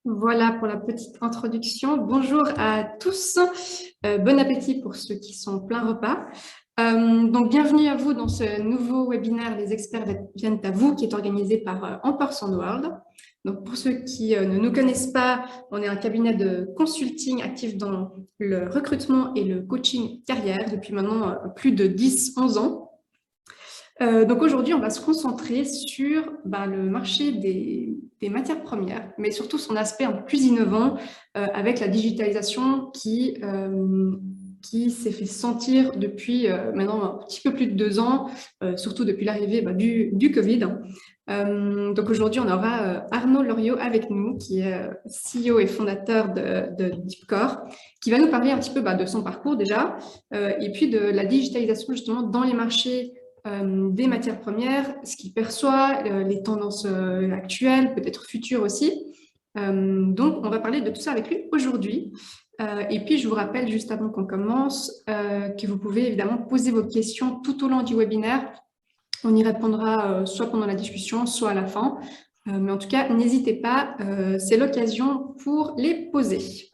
Voilà pour la petite introduction. Bonjour à tous. Bon appétit pour ceux qui sont plein repas. Donc, bienvenue à vous dans ce nouveau webinaire Les experts viennent à vous qui est organisé par Ampersand World. Donc, pour ceux qui ne nous connaissent pas, on est un cabinet de consulting actif dans le recrutement et le coaching carrière depuis maintenant plus de 10-11 ans. Donc aujourd'hui, on va se concentrer sur le marché des matières premières, mais surtout son aspect un peu plus innovant avec la digitalisation qui s'est fait sentir depuis maintenant un petit peu plus de 2 ans, surtout depuis l'arrivée du Covid. Donc aujourd'hui, on aura Arnaud Loriot avec nous, qui est CEO et fondateur de Deepcore, qui va nous parler un petit peu de son parcours déjà, et puis de la digitalisation justement dans les marchés des matières premières, ce qu'il perçoit, les tendances actuelles, peut-être futures aussi. Donc, on va parler de tout ça avec lui aujourd'hui. Et puis, je vous rappelle, juste avant qu'on commence, que vous pouvez évidemment poser vos questions tout au long du webinaire. On y répondra soit pendant la discussion, soit à la fin. Mais en tout cas, n'hésitez pas, c'est l'occasion pour les poser.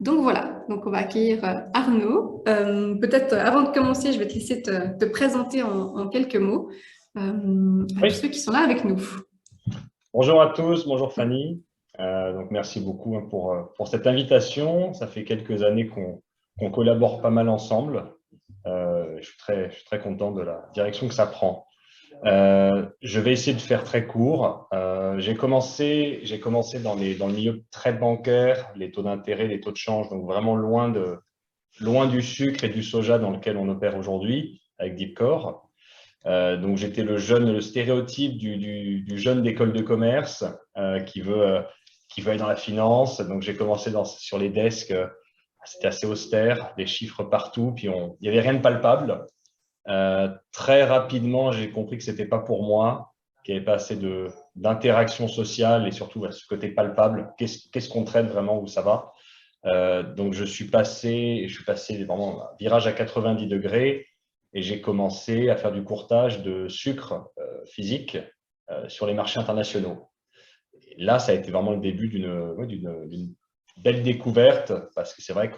Donc voilà, donc on va accueillir Arnaud. Peut-être avant de commencer, je vais te laisser te présenter en quelques mots à tous Oui, ceux qui sont là avec nous. bonjour à tous, bonjour Fanny. Donc merci beaucoup pour cette invitation. Ça fait quelques années qu'on collabore pas mal ensemble. Je suis très content de la direction que ça prend. Je vais essayer de faire très court. J'ai commencé dans le milieu très bancaire, les taux d'intérêt, les taux de change, donc vraiment loin du sucre et du soja dans lequel on opère aujourd'hui avec Deepcore. Donc j'étais le stéréotype du jeune d'école de commerce qui veut aller dans la finance. Donc j'ai commencé sur les desks, c'était assez austère, des chiffres partout, puis il n'y avait rien de palpable. Très rapidement, j'ai compris que c'était pas pour moi, qu'il n'y avait pas assez d'interaction sociale et surtout ce côté palpable. Qu'est-ce qu'on traite vraiment, où ça va? Donc je suis passé vraiment un virage à 90 degrés et j'ai commencé à faire du courtage de sucre physique sur les marchés internationaux. Et là, ça a été vraiment le début d'une belle découverte parce que c'est vrai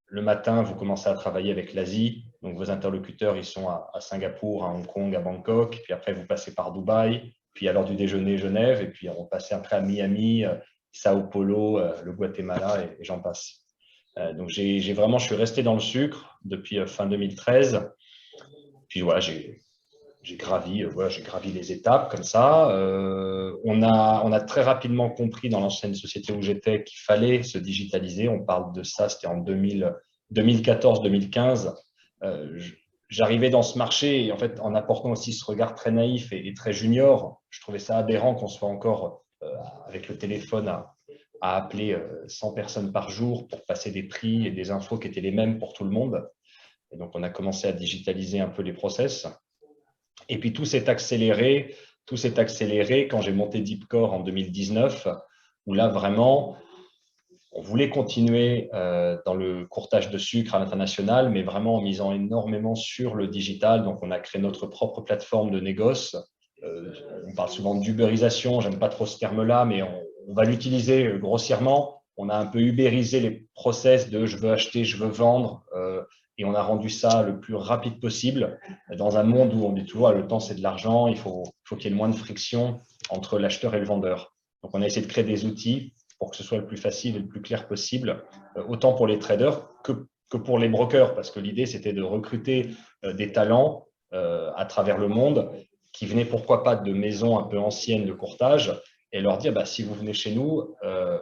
le matin, vous commencez à travailler avec l'Asie, donc vos interlocuteurs, ils sont à Singapour, à Hong Kong, à Bangkok, puis après, vous passez par Dubaï, puis à l'heure du déjeuner, Genève, et puis on passe après à Miami, Sao Paulo, le Guatemala, et j'en passe. Donc, je suis resté dans le sucre depuis fin 2013. Puis voilà, j'ai gravi les étapes comme ça. On a très rapidement compris dans l'ancienne société où j'étais qu'il fallait se digitaliser. On parle de ça, c'était en 2014-2015. J'arrivais dans ce marché et en fait, en apportant aussi ce regard très naïf et très junior, je trouvais ça aberrant qu'on soit encore avec le téléphone à appeler 100 personnes par jour pour passer des prix et des infos qui étaient les mêmes pour tout le monde. Et donc, on a commencé à digitaliser un peu les process. Et puis, tout s'est accéléré quand j'ai monté Deepcore en 2019, où là, vraiment, on voulait continuer dans le courtage de sucre à l'international, mais vraiment en misant énormément sur le digital. Donc, on a créé notre propre plateforme de négoce. On parle souvent d'ubérisation, j'aime pas trop ce terme-là, mais on va l'utiliser grossièrement. On a un peu ubérisé les process de je veux acheter, je veux vendre, et on a rendu ça le plus rapide possible dans un monde où on dit toujours le temps c'est de l'argent, il faut qu'il y ait le moins de friction entre l'acheteur et le vendeur. Donc on a essayé de créer des outils pour que ce soit le plus facile et le plus clair possible, autant pour les traders que pour les brokers, parce que l'idée c'était de recruter des talents à travers le monde qui venaient pourquoi pas de maisons un peu anciennes de courtage et leur dire si vous venez chez nous,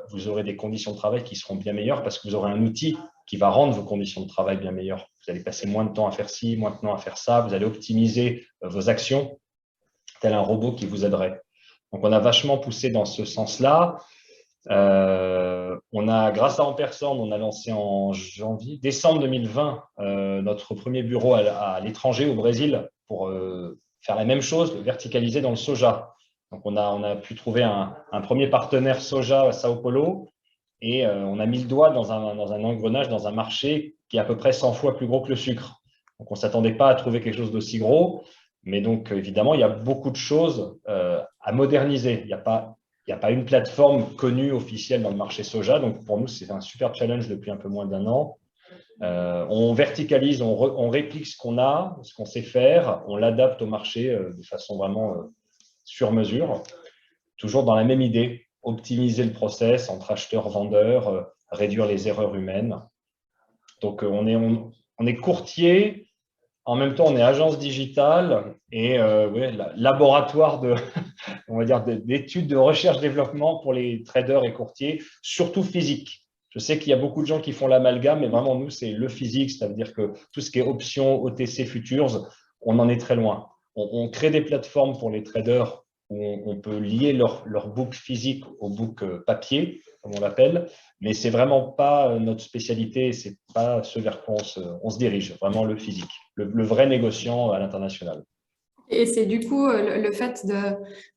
vous aurez des conditions de travail qui seront bien meilleures parce que vous aurez un outil qui va rendre vos conditions de travail bien meilleures. Vous allez passer moins de temps à faire ci, moins de temps à faire ça, vous allez optimiser vos actions, tel un robot qui vous aiderait. Donc, on a vachement poussé dans ce sens-là. Grâce à Ampersand, on a lancé en décembre 2020, notre premier bureau à l'étranger, au Brésil, pour faire la même chose, verticaliser dans le soja. Donc, on a pu trouver un premier partenaire soja à Sao Paulo et on a mis le doigt dans un engrenage, dans un marché qui est à peu près 100 fois plus gros que le sucre. Donc, on ne s'attendait pas à trouver quelque chose d'aussi gros. Mais donc, évidemment, il y a beaucoup de choses à moderniser. Il n'y a pas il n'y a pas une plateforme connue, officielle dans le marché soja. Donc, pour nous, c'est un super challenge depuis un peu moins d'un an. On verticalise, on réplique ce qu'on a, ce qu'on sait faire, on l'adapte au marché de façon vraiment sur mesure, toujours dans la même idée, optimiser le process entre acheteurs, vendeurs, réduire les erreurs humaines. Donc, on est courtier, en même temps, on est agence digitale et ouais, laboratoire on va dire, d'études de recherche-développement pour les traders et courtiers, surtout physique. Je sais qu'il y a beaucoup de gens qui font l'amalgame, mais vraiment, nous, c'est le physique, ça veut dire que tout ce qui est options, OTC, futures, on en est très loin. On crée des plateformes pour les traders où on peut lier leur book physique au book papier, comme on l'appelle, mais c'est vraiment pas notre spécialité, c'est pas ce vers quoi on se dirige, vraiment le physique, le vrai négociant à l'international. Et c'est du coup le fait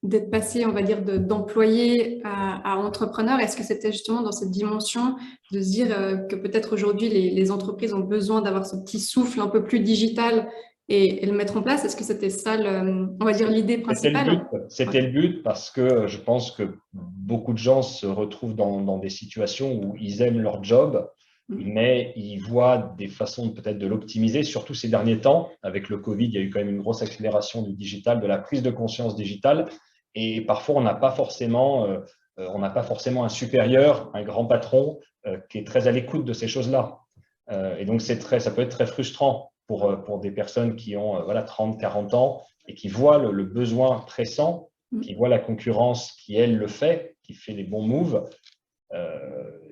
d'être passé, on va dire, d'employé à entrepreneur. Est-ce que c'était justement dans cette dimension de se dire que peut-être aujourd'hui les entreprises ont besoin d'avoir ce petit souffle un peu plus digital et le mettre en place? Est-ce que c'était ça, on va dire, l'idée C'était le but, principale? c'était Ouais. le but parce que je pense que beaucoup de gens se retrouvent dans des situations où ils aiment leur job, mais ils voient des façons peut-être de l'optimiser, surtout ces derniers temps. Avec le Covid, il y a eu quand même une grosse accélération du digital, de la prise de conscience digitale. Et parfois, on n'a pas forcément un supérieur, un grand patron qui est très à l'écoute de ces choses-là. Et donc, ça peut être très frustrant pour des personnes qui ont voilà, 30, 40 ans et qui voient le besoin pressant, qui voient la concurrence qui, elle, le fait, qui fait les bons moves.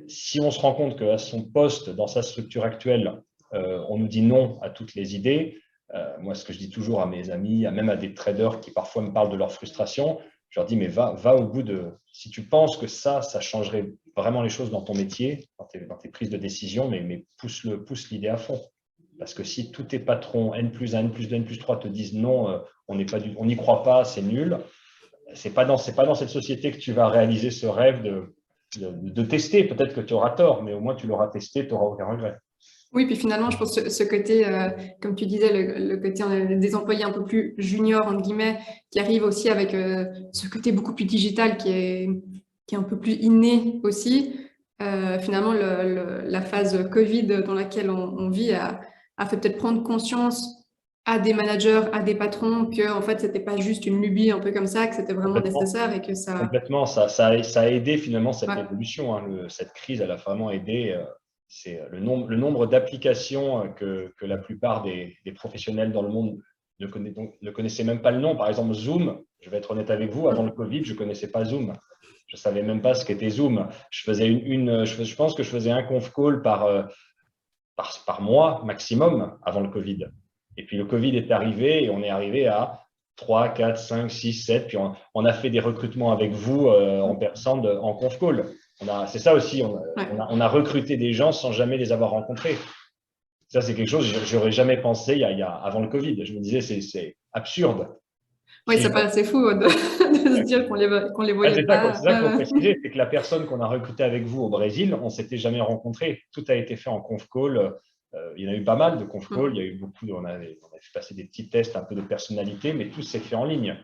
Si on se rend compte qu'à son poste, dans sa structure actuelle, on nous dit non à toutes les idées, moi, ce que je dis toujours à mes amis, même à des traders qui parfois me parlent de leur frustration, je leur dis, mais va au bout de… Si tu penses que ça changerait vraiment les choses dans ton métier, dans tes prises de décision, mais pousse l'idée à fond. Parce que si tous tes patrons, N+1, N+2, N+3 te disent non, on n'y croit pas, c'est nul, c'est pas dans cette société que tu vas réaliser ce rêve de tester. Peut-être que tu auras tort, mais au moins tu l'auras testé, tu n'auras aucun regret. Oui, puis finalement, je pense que ce côté, comme tu disais, le côté des employés un peu plus juniors, entre guillemets, qui arrivent aussi avec ce côté beaucoup plus digital qui est un peu plus inné aussi. Finalement, la phase Covid dans laquelle on vit a fait peut-être prendre conscience à des managers, à des patrons, que en fait, c'était pas juste une lubie un peu comme ça, que c'était vraiment Complètement. nécessaire et que ça… Complètement, ça a aidé finalement cette Ouais. évolution. Hein. Cette crise, elle a vraiment aidé. C'est le nombre d'applications que la plupart des professionnels dans le monde ne connaissaient même pas le nom. Par exemple, Zoom, je vais être honnête avec vous, avant le Covid, je ne connaissais pas Zoom. Je ne savais même pas ce qu'était Zoom. Je pense que je faisais un conf call par mois maximum avant le Covid. Et puis le Covid est arrivé et on est arrivé à 3, 4, 5, 6, 7. Puis on a fait des recrutements avec vous en personne, en conf call. C'est ça aussi, Ouais. on a recruté des gens sans jamais les avoir rencontrés. Ça, c'est quelque chose que j'aurais jamais pensé avant le Covid. Je me disais, c'est absurde. Oui, Si ça je- paraît assez fou de se dire qu'on les Ah, voyait c'est pas. ça qu'il faut préciser, c'est que la personne qu'on a recrutée avec vous au Brésil, on ne s'était jamais rencontré. Tout a été fait en conf call. Il y en a eu pas mal de conf call. Il y a eu beaucoup, on a fait passer des petits tests un peu de personnalité, mais tout s'est fait en ligne.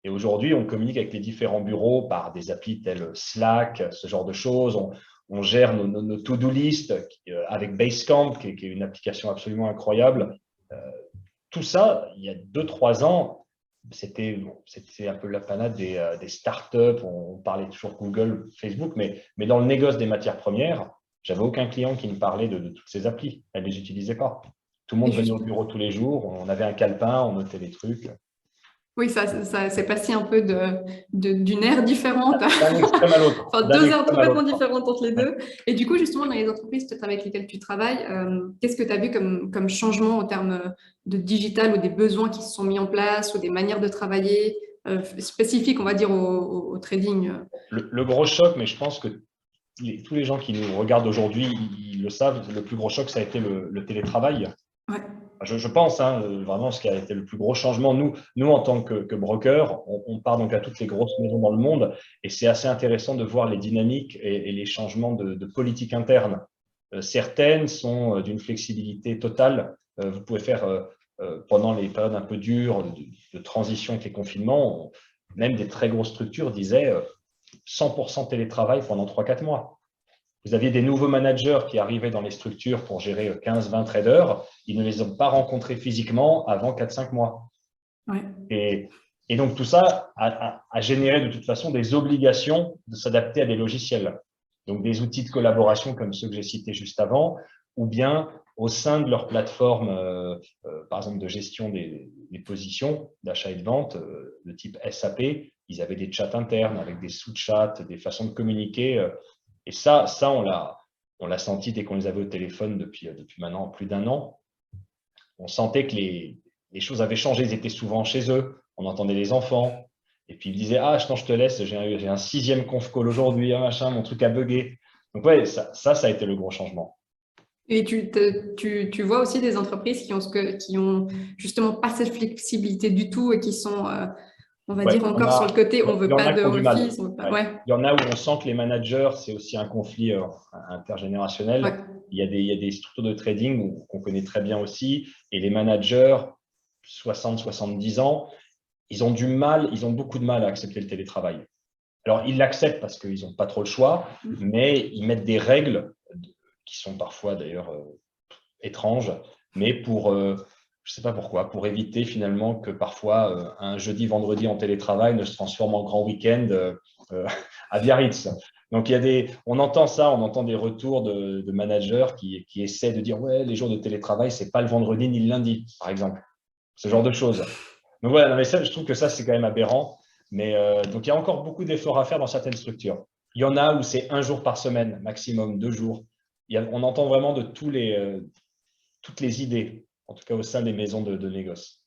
Et aujourd'hui, on communique avec les différents bureaux par des applis telles Slack, ce genre de choses. On gère nos to-do list avec Basecamp, qui est une application absolument incroyable. Tout ça, il y a 2-3 ans, c'était un peu la panade des startups. On parlait toujours Google, Facebook, mais dans le négoce des matières premières, j'avais aucun client qui me parlait de toutes ces applis. Elles ne les utilisait pas. Tout le Et monde venait juste, au bureau tous les jours. On avait un calepin, on notait les trucs. oui, ça s'est passé un peu d'une ère différente, D'un extrême à l'autre. enfin D'un deux ères extrême à complètement l'autre. différentes entre les Ouais. deux. Et du coup, justement, dans les entreprises peut-être avec lesquelles tu travailles, qu'est-ce que tu as vu comme changement en termes de digital ou des besoins qui se sont mis en place ou des manières de travailler spécifiques, on va dire, au trading? Le gros choc, mais je pense que tous les gens qui nous regardent aujourd'hui, ils le savent, le plus gros choc, ça a été le télétravail. Ouais. Je pense, hein, vraiment, ce qui a été le plus gros changement. Nous en tant que broker, on part donc à toutes les grosses maisons dans le monde et c'est assez intéressant de voir les dynamiques et les changements de politique interne. Certaines sont d'une flexibilité totale. Vous pouvez faire, pendant les périodes un peu dures de transition avec les confinements, même des très grosses structures disaient 100% télétravail pendant 3-4 mois. Vous aviez des nouveaux managers qui arrivaient dans les structures pour gérer 15-20 traders. Ils ne les ont pas rencontrés physiquement avant 4-5 mois. Ouais. Et donc, tout ça a généré de toute façon des obligations de s'adapter à des logiciels. Donc, des outils de collaboration comme ceux que j'ai cités juste avant, ou bien au sein de leur plateforme, par exemple, de gestion des positions d'achat et de vente, de type SAP, ils avaient des chats internes avec des sous-chats, des façons de communiquer. Et ça on l'a senti dès qu'on les avait au téléphone depuis maintenant plus d'1 an. On sentait que les choses avaient changé. Ils étaient souvent chez eux. On entendait les enfants. Et puis ils disaient, ah, je te laisse, j'ai un 6e conf call aujourd'hui, machin, mon truc a bugué. Donc ouais, ça a été le gros changement. Et tu vois aussi des entreprises qui ont justement pas cette flexibilité du tout et qui sont, on va Ouais, dire, encore sur le côté, on il veut y en pas a de qui ont du mal. office. Ouais. Il y en a où on sent que les managers, c'est aussi un conflit intergénérationnel. Ouais. Il y a des structures de trading qu'on connaît très bien aussi. Et les managers, 60-70 ans, ils ont beaucoup de mal à accepter le télétravail. Alors, ils l'acceptent parce qu'ils n'ont pas trop le choix, mais ils mettent des règles qui sont parfois d'ailleurs étranges, mais pour, je ne sais pas pourquoi, pour éviter finalement que parfois un jeudi, vendredi en télétravail ne se transforme en grand week-end à Biarritz. Donc, on entend ça, on entend des retours de managers qui essaient de dire ouais, les jours de télétravail, ce n'est pas le vendredi ni le lundi, par exemple. Ce genre de choses. Donc voilà, mais ça, je trouve que ça, c'est quand même aberrant. Mais donc, il y a encore beaucoup d'efforts à faire dans certaines structures. Il y en a où c'est 1 jour par semaine, maximum 2 jours. On entend vraiment de toutes les idées, en tout cas au sein des maisons de négoce.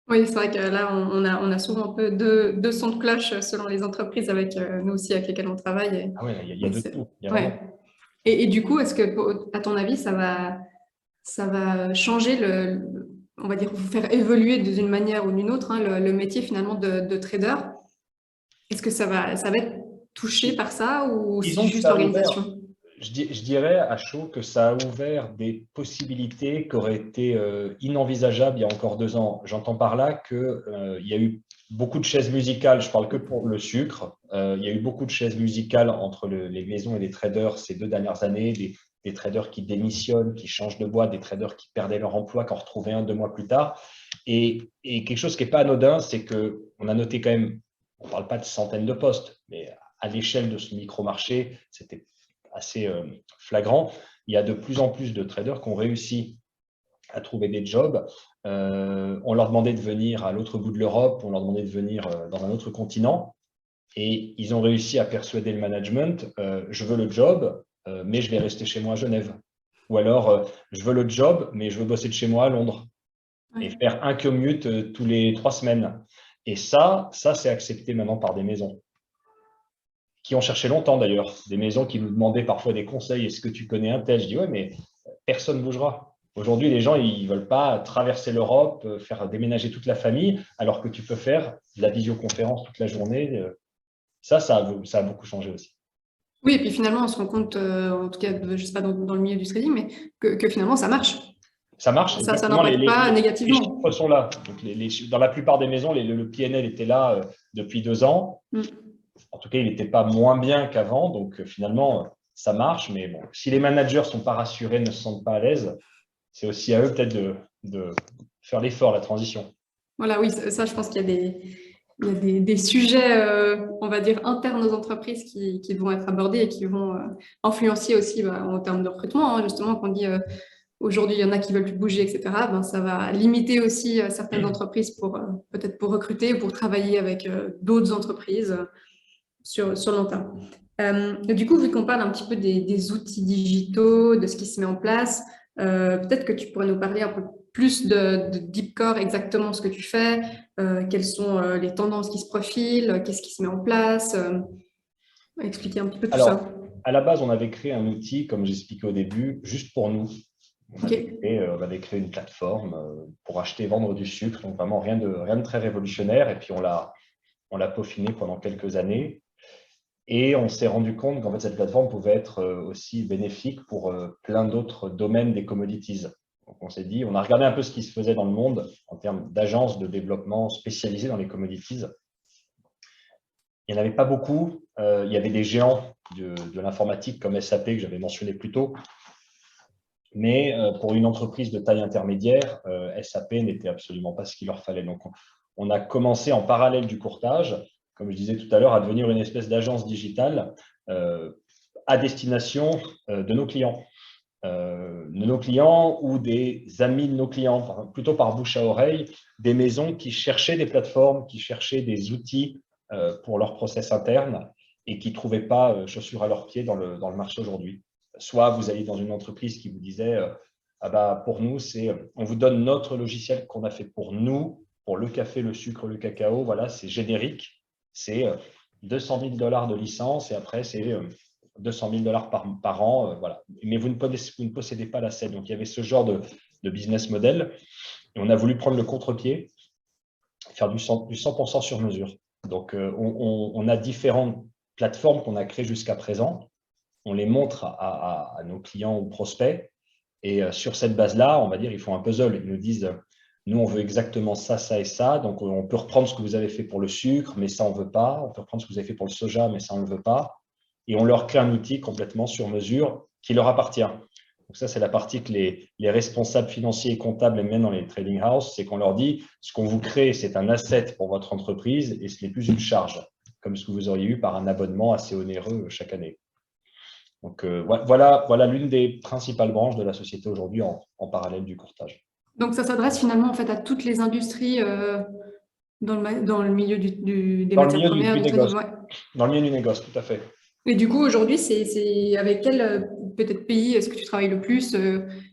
Oui, c'est vrai que là, on a souvent un peu deux sons de cloche selon les entreprises avec nous aussi avec lesquelles on travaille. Ah ouais, il y a de tout. Il y a Ouais. vraiment... Et du coup, est-ce que, à ton avis, ça va changer on va dire, vous faire évoluer d'une manière ou d'une autre, hein, le métier finalement de trader? Est-ce que ça va être touché par ça ou c'est Disons que juste ça a ouvert, l'organisation? je dirais à chaud que ça a ouvert des possibilités qui auraient été inenvisageables il y a encore 2 ans. J'entends par là qu'il y a eu beaucoup de chaises musicales, je parle que pour le sucre, il y a eu beaucoup de chaises musicales entre les maisons et les traders ces 2 dernières années, des traders qui démissionnent, qui changent de boîte, des traders qui perdaient leur emploi, qui en retrouvaient un 2 mois plus tard. Et quelque chose qui n'est pas anodin, c'est qu'on a noté quand même, on ne parle pas de centaines de postes, mais à l'échelle de ce micro-marché, c'était assez flagrant. Il y a de plus en plus de traders qui ont réussi à trouver des jobs. On leur demandait de venir à l'autre bout de l'Europe, on leur demandait de venir dans un autre continent. Et ils ont réussi à persuader le management, je veux le job, mais je vais rester chez moi à Genève. Ou alors, je veux le job, mais je veux bosser de chez moi à Londres. Et faire un commute tous les 3 semaines. Et ça c'est accepté maintenant par des maisons qui ont cherché longtemps d'ailleurs, des maisons qui nous demandaient parfois des conseils. Est-ce que tu connais un tel? Je dis ouais, mais personne ne bougera. Aujourd'hui, les gens, ils ne veulent pas traverser l'Europe, faire déménager toute la famille, alors que tu peux faire de la visioconférence toute la journée. Ça a beaucoup changé aussi. Oui, et puis finalement, on se rend compte, en tout cas, je ne sais pas dans le milieu du trading, mais que finalement, ça marche. Ça marche, Ça exactement. n'impacte pas Les négativement. chiffres sont là. Donc dans la plupart des maisons, le PNL était là depuis 2 ans. En tout cas, il n'était pas moins bien qu'avant. Donc, finalement, ça marche. Mais bon, si les managers ne sont pas rassurés, ne se sentent pas à l'aise, c'est aussi à eux peut-être de faire l'effort, la transition. Voilà, oui, ça, je pense qu'il y a des sujets, on va dire, internes aux entreprises qui vont être abordés et qui vont influencer aussi en termes de recrutement. Hein, justement, quand on dit aujourd'hui, il y en a qui veulent plus bouger, etc., ben, ça va limiter aussi certaines entreprises peut-être pour recruter ou pour travailler avec d'autres entreprises sur le long terme. Du coup, vu qu'on parle un petit peu des outils digitaux, de ce qui se met en place, peut-être que tu pourrais nous parler un peu plus de Deepcore, exactement ce que tu fais, quelles sont les tendances qui se profilent, qu'est-ce qui se met en place, expliquer un petit peu tout Alors, ça. à la base, on avait créé un outil, comme j'expliquais au début, juste pour nous. On avait créé une plateforme pour acheter et vendre du sucre, donc vraiment rien de très révolutionnaire. Et puis, on l'a peaufiné pendant quelques années. Et on s'est rendu compte qu'en fait, cette plateforme pouvait être aussi bénéfique pour plein d'autres domaines des commodities. Donc, on s'est dit, on a regardé un peu ce qui se faisait dans le monde en termes d'agences de développement spécialisées dans les commodities. Il n'y en avait pas beaucoup. Il y avait des géants de l'informatique comme SAP que j'avais mentionné plus tôt. Mais pour une entreprise de taille intermédiaire, SAP n'était absolument pas ce qu'il leur fallait. Donc, on a commencé en parallèle du courtage, comme je disais tout à l'heure, à devenir une espèce d'agence digitale à destination de nos clients. Ou des amis de nos clients, plutôt par bouche à oreille, des maisons qui cherchaient des plateformes, qui cherchaient des outils pour leur process interne et qui ne trouvaient pas chaussures à leurs pieds dans le marché aujourd'hui. Soit vous alliez dans une entreprise qui vous disait ah bah, pour nous, on vous donne notre logiciel qu'on a fait pour nous, pour le café, le sucre, le cacao, voilà, c'est générique, c'est 200 000 $ de licence et après c'est 200 000 $ par an, voilà. Mais vous ne possédez pas l'asset. Donc, il y avait ce genre de business model. Et on a voulu prendre le contre-pied, faire du 100% sur mesure. Donc, on a différentes plateformes qu'on a créées jusqu'à présent. On les montre à nos clients ou prospects. Et sur cette base-là, on va dire, ils font un puzzle. Ils nous disent, nous, on veut exactement ça, ça et ça. Donc, on peut reprendre ce que vous avez fait pour le sucre, mais ça, on ne veut pas. On peut reprendre ce que vous avez fait pour le soja, mais ça, on ne veut pas. Et on leur crée un outil complètement sur mesure qui leur appartient. Donc ça, c'est la partie que les responsables financiers et comptables aiment dans les trading houses, c'est qu'on leur dit, ce qu'on vous crée, c'est un asset pour votre entreprise et ce n'est plus une charge, comme ce que vous auriez eu par un abonnement assez onéreux chaque année. Donc voilà l'une des principales branches de la société aujourd'hui en parallèle du courtage. Donc, ça s'adresse finalement en fait à toutes les industries dans le milieu des Dans le matières milieu premières, du du trading. négoce, Ouais. dans le milieu du négoce, tout à fait. Et du coup, aujourd'hui, c'est avec quel peut-être pays est-ce que tu travailles le plus,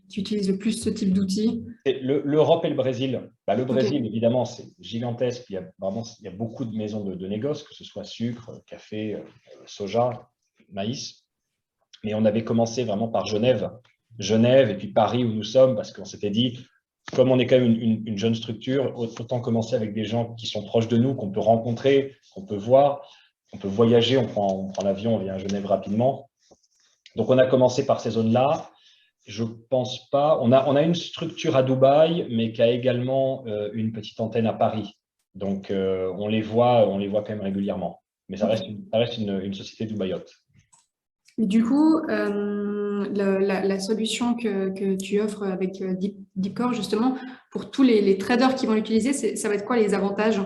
qui utilise le plus ce type d'outils? L'Europe et le Brésil. Bah, le Ok. Brésil, évidemment, c'est gigantesque. Il y a beaucoup de maisons de négoce, que ce soit sucre, café, soja, maïs. Mais on avait commencé vraiment par Genève. Genève et puis Paris où nous sommes, parce qu'on s'était dit, comme on est quand même une jeune structure, autant commencer avec des gens qui sont proches de nous, qu'on peut rencontrer, qu'on peut voir, qu'on peut voyager. On prend l'avion, on vient à Genève rapidement. Donc, on a commencé par ces zones-là. Je pense pas. On a une structure à Dubaï, mais qui a également une petite antenne à Paris. Donc, on les voit quand même régulièrement. Mais ça reste une société dubaïote. Et du coup, la solution que tu offres avec Deepcore, justement, pour tous les traders qui vont l'utiliser, ça va être quoi les avantages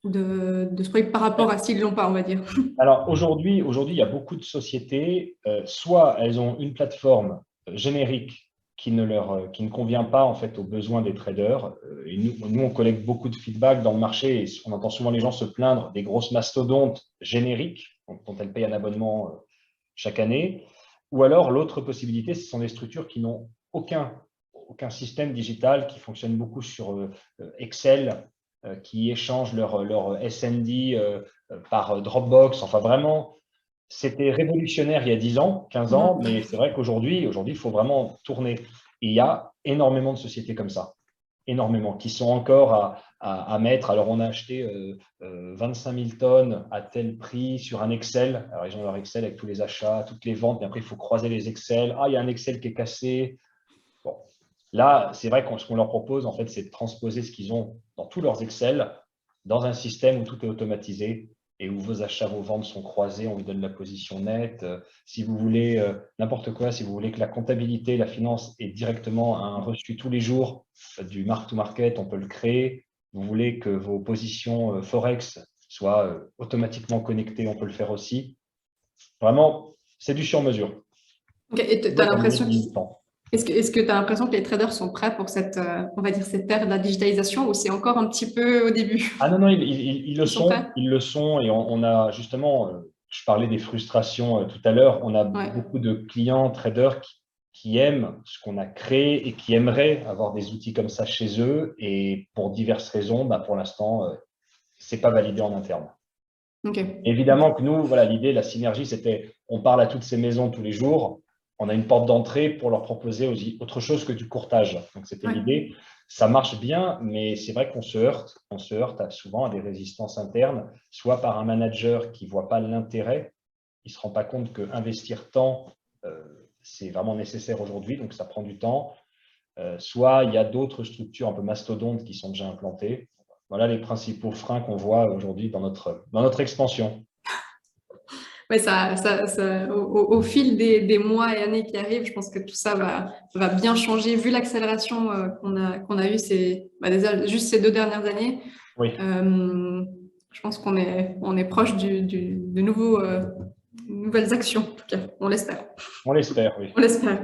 de ce produit par rapport à s'ils ne l'ont pas, on va dire? Alors, aujourd'hui, il y a beaucoup de sociétés, soit elles ont une plateforme générique qui ne convient pas en fait aux besoins des traders. Et nous, on collecte beaucoup de feedback dans le marché et on entend souvent les gens se plaindre des grosses mastodontes génériques dont elles payent un abonnement chaque année. Ou alors, l'autre possibilité, ce sont des structures qui n'ont aucun système digital, qui fonctionnent beaucoup sur Excel, qui échangent leur SND par Dropbox. Enfin, vraiment, c'était révolutionnaire il y a 10 ans, 15 ans, mais c'est vrai qu'aujourd'hui, il faut vraiment tourner. Et il y a énormément de sociétés comme ça, énormément, qui sont encore à mettre. Alors, on a acheté 25 000 tonnes à tel prix sur un Excel. Alors, ils ont leur Excel avec tous les achats, toutes les ventes, mais après, il faut croiser les Excel. Ah, il y a un Excel qui est cassé. Bon. Là, c'est vrai que ce qu'on leur propose, en fait, c'est de transposer ce qu'ils ont dans tous leurs Excel dans un système où tout est automatisé et où vos achats, vos ventes sont croisés, on vous donne la position nette. Si vous voulez n'importe quoi, si vous voulez que la comptabilité, la finance ait directement un reçu tous les jours du mark-to-market, on peut le créer. Vous voulez que vos positions Forex soient automatiquement connectées, on peut le faire aussi. Vraiment, c'est du sur-mesure. Ok. Et tu as l'impression est-ce que tu as l'impression que les traders sont prêts pour cette, on va dire, cette ère de la digitalisation ou c'est encore un petit peu au début? Ah non, ils le Ils sont prêts? ils le sont et on a justement, je parlais des frustrations tout à l'heure, on a Ouais. beaucoup de clients, traders qui aiment ce qu'on a créé et qui aimeraient avoir des outils comme ça chez eux et pour diverses raisons, bah, pour l'instant, c'est pas validé en interne. Ok. Évidemment que nous, voilà, l'idée, la synergie, c'était on parle à toutes ces maisons tous les jours, on a une porte d'entrée pour leur proposer aussi autre chose que du courtage. Donc, c'était Ouais. l'idée. Ça marche bien, mais c'est vrai qu'on se heurte. On se heurte souvent à des résistances internes, soit par un manager qui ne voit pas l'intérêt, il ne se rend pas compte qu'investir temps, c'est vraiment nécessaire aujourd'hui, donc ça prend du temps. Soit il y a d'autres structures un peu mastodontes qui sont déjà implantées. Voilà les principaux freins qu'on voit aujourd'hui dans notre expansion. Ouais, au fil des mois et années qui arrivent, je pense que tout ça va bien changer. Vu l'accélération qu'on a eue déjà, juste ces 2 dernières années, Oui, je pense on est proche de nouvelles actions, en tout cas, on l'espère. on l'espère, oui. On l'espère.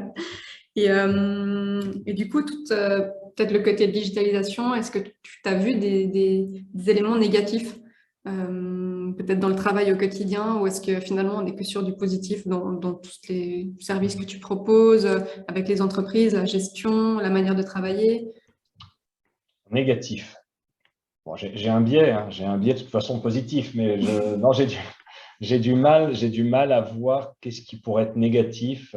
Et du coup, peut-être le côté digitalisation, est-ce que tu as vu des éléments négatifs, peut-être dans le travail au quotidien, ou est-ce que finalement on n'est que sur du positif dans tous les services que tu proposes, avec les entreprises, la gestion, la manière de travailler? Négatif. Bon, j'ai un biais, hein, j'ai un biais de toute façon positif, mais non, j'ai du mal à voir qu'est-ce qui pourrait être négatif.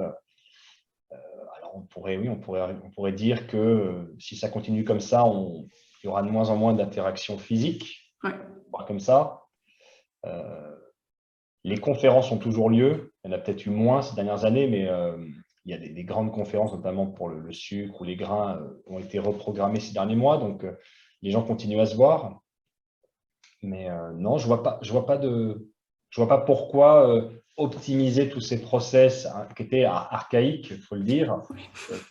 Alors, oui, on pourrait dire que si ça continue comme ça, il y aura de moins en moins d'interactions physiques, Ouais. voire comme ça. Euh, les conférences ont toujours lieu. Il y en a peut-être eu moins ces dernières années, mais il y a des grandes conférences, notamment pour le sucre ou les grains, ont été reprogrammées ces derniers mois. Donc, les gens continuent à se voir. Mais non, je vois pas pourquoi optimiser tous ces process hein, qui étaient archaïques, il faut le dire,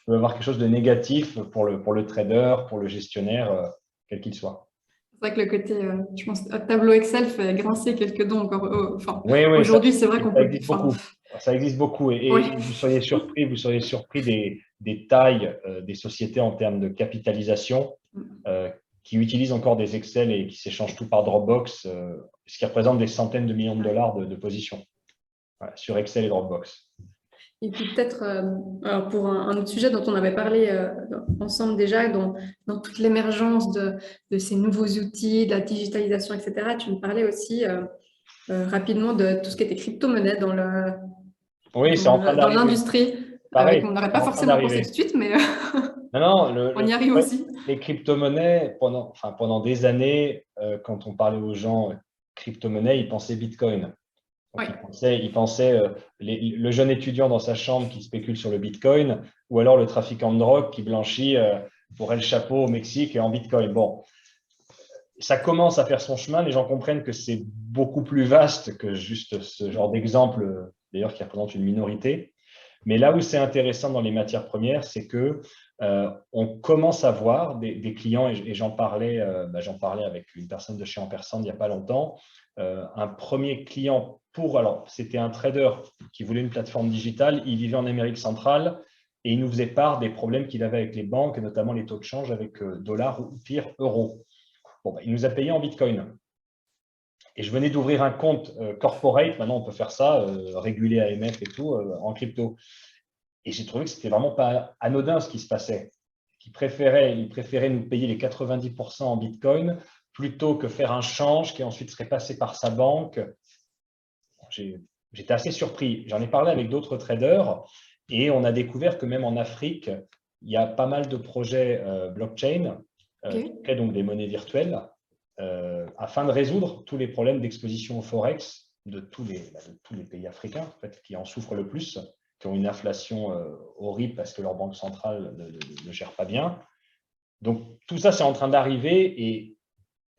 peut avoir quelque chose de négatif pour le trader, pour le gestionnaire, quel qu'il soit. C'est vrai que le côté, je pense, tableau Excel fait grincer quelques dents encore. Enfin, Oui, oui, aujourd'hui, c'est vrai qu'on ça peut. existe Enfin, beaucoup. Ça existe beaucoup. ouais. Et vous seriez surpris des tailles des sociétés en termes de capitalisation euh, qui utilisent encore des Excel et qui s'échangent tout par Dropbox, ce qui représente des centaines de millions de dollars de positions. Voilà, sur Excel et Dropbox. Et puis peut-être, alors pour un autre sujet dont on avait parlé ensemble déjà, dans toute l'émergence de ces nouveaux outils, de la digitalisation, etc., tu me parlais aussi rapidement de tout ce qui était crypto-monnaie Oui, c'est en train dans d'arriver. l'industrie. Pareil, On n'aurait c'est pas en train forcément pensé tout d'arriver. de suite, mais Non, non, on y arrive ouais, aussi. les crypto-monnaies, pendant des années, quand on parlait aux gens crypto-monnaies, ils pensaient Bitcoin. Donc, Ouais. ils pensaient le jeune étudiant dans sa chambre qui spécule sur le Bitcoin, ou alors le trafiquant de drogue qui blanchit pour El Chapo au Mexique et en Bitcoin. Bon, ça commence à faire son chemin. Les gens comprennent que c'est beaucoup plus vaste que juste ce genre d'exemple, d'ailleurs, qui représente une minorité. Mais là où c'est intéressant dans les matières premières, c'est que on commence à voir des clients, et j'en parlais avec une personne de chez Ampersand il n'y a pas longtemps, un premier client alors c'était un trader qui voulait une plateforme digitale, il vivait en Amérique centrale et il nous faisait part des problèmes qu'il avait avec les banques, notamment les taux de change avec dollars ou pire euros. Bon, il nous a payé en Bitcoin. Et je venais d'ouvrir un compte corporate, maintenant on peut faire ça, régulé AMF et tout, en crypto. Et j'ai trouvé que c'était vraiment pas anodin ce qui se passait. Ils préféraient nous payer les 90% en Bitcoin plutôt que faire un change qui ensuite serait passé par sa banque. J'étais assez surpris. J'en ai parlé avec d'autres traders et on a découvert que même en Afrique, il y a pas mal de projets blockchain qui Ok. créent donc des monnaies virtuelles afin de résoudre tous les problèmes d'exposition au forex de tous les pays africains en fait, qui en souffrent le plus, qui ont une inflation horrible parce que leur banque centrale ne gère pas bien. Donc tout ça, c'est en train d'arriver et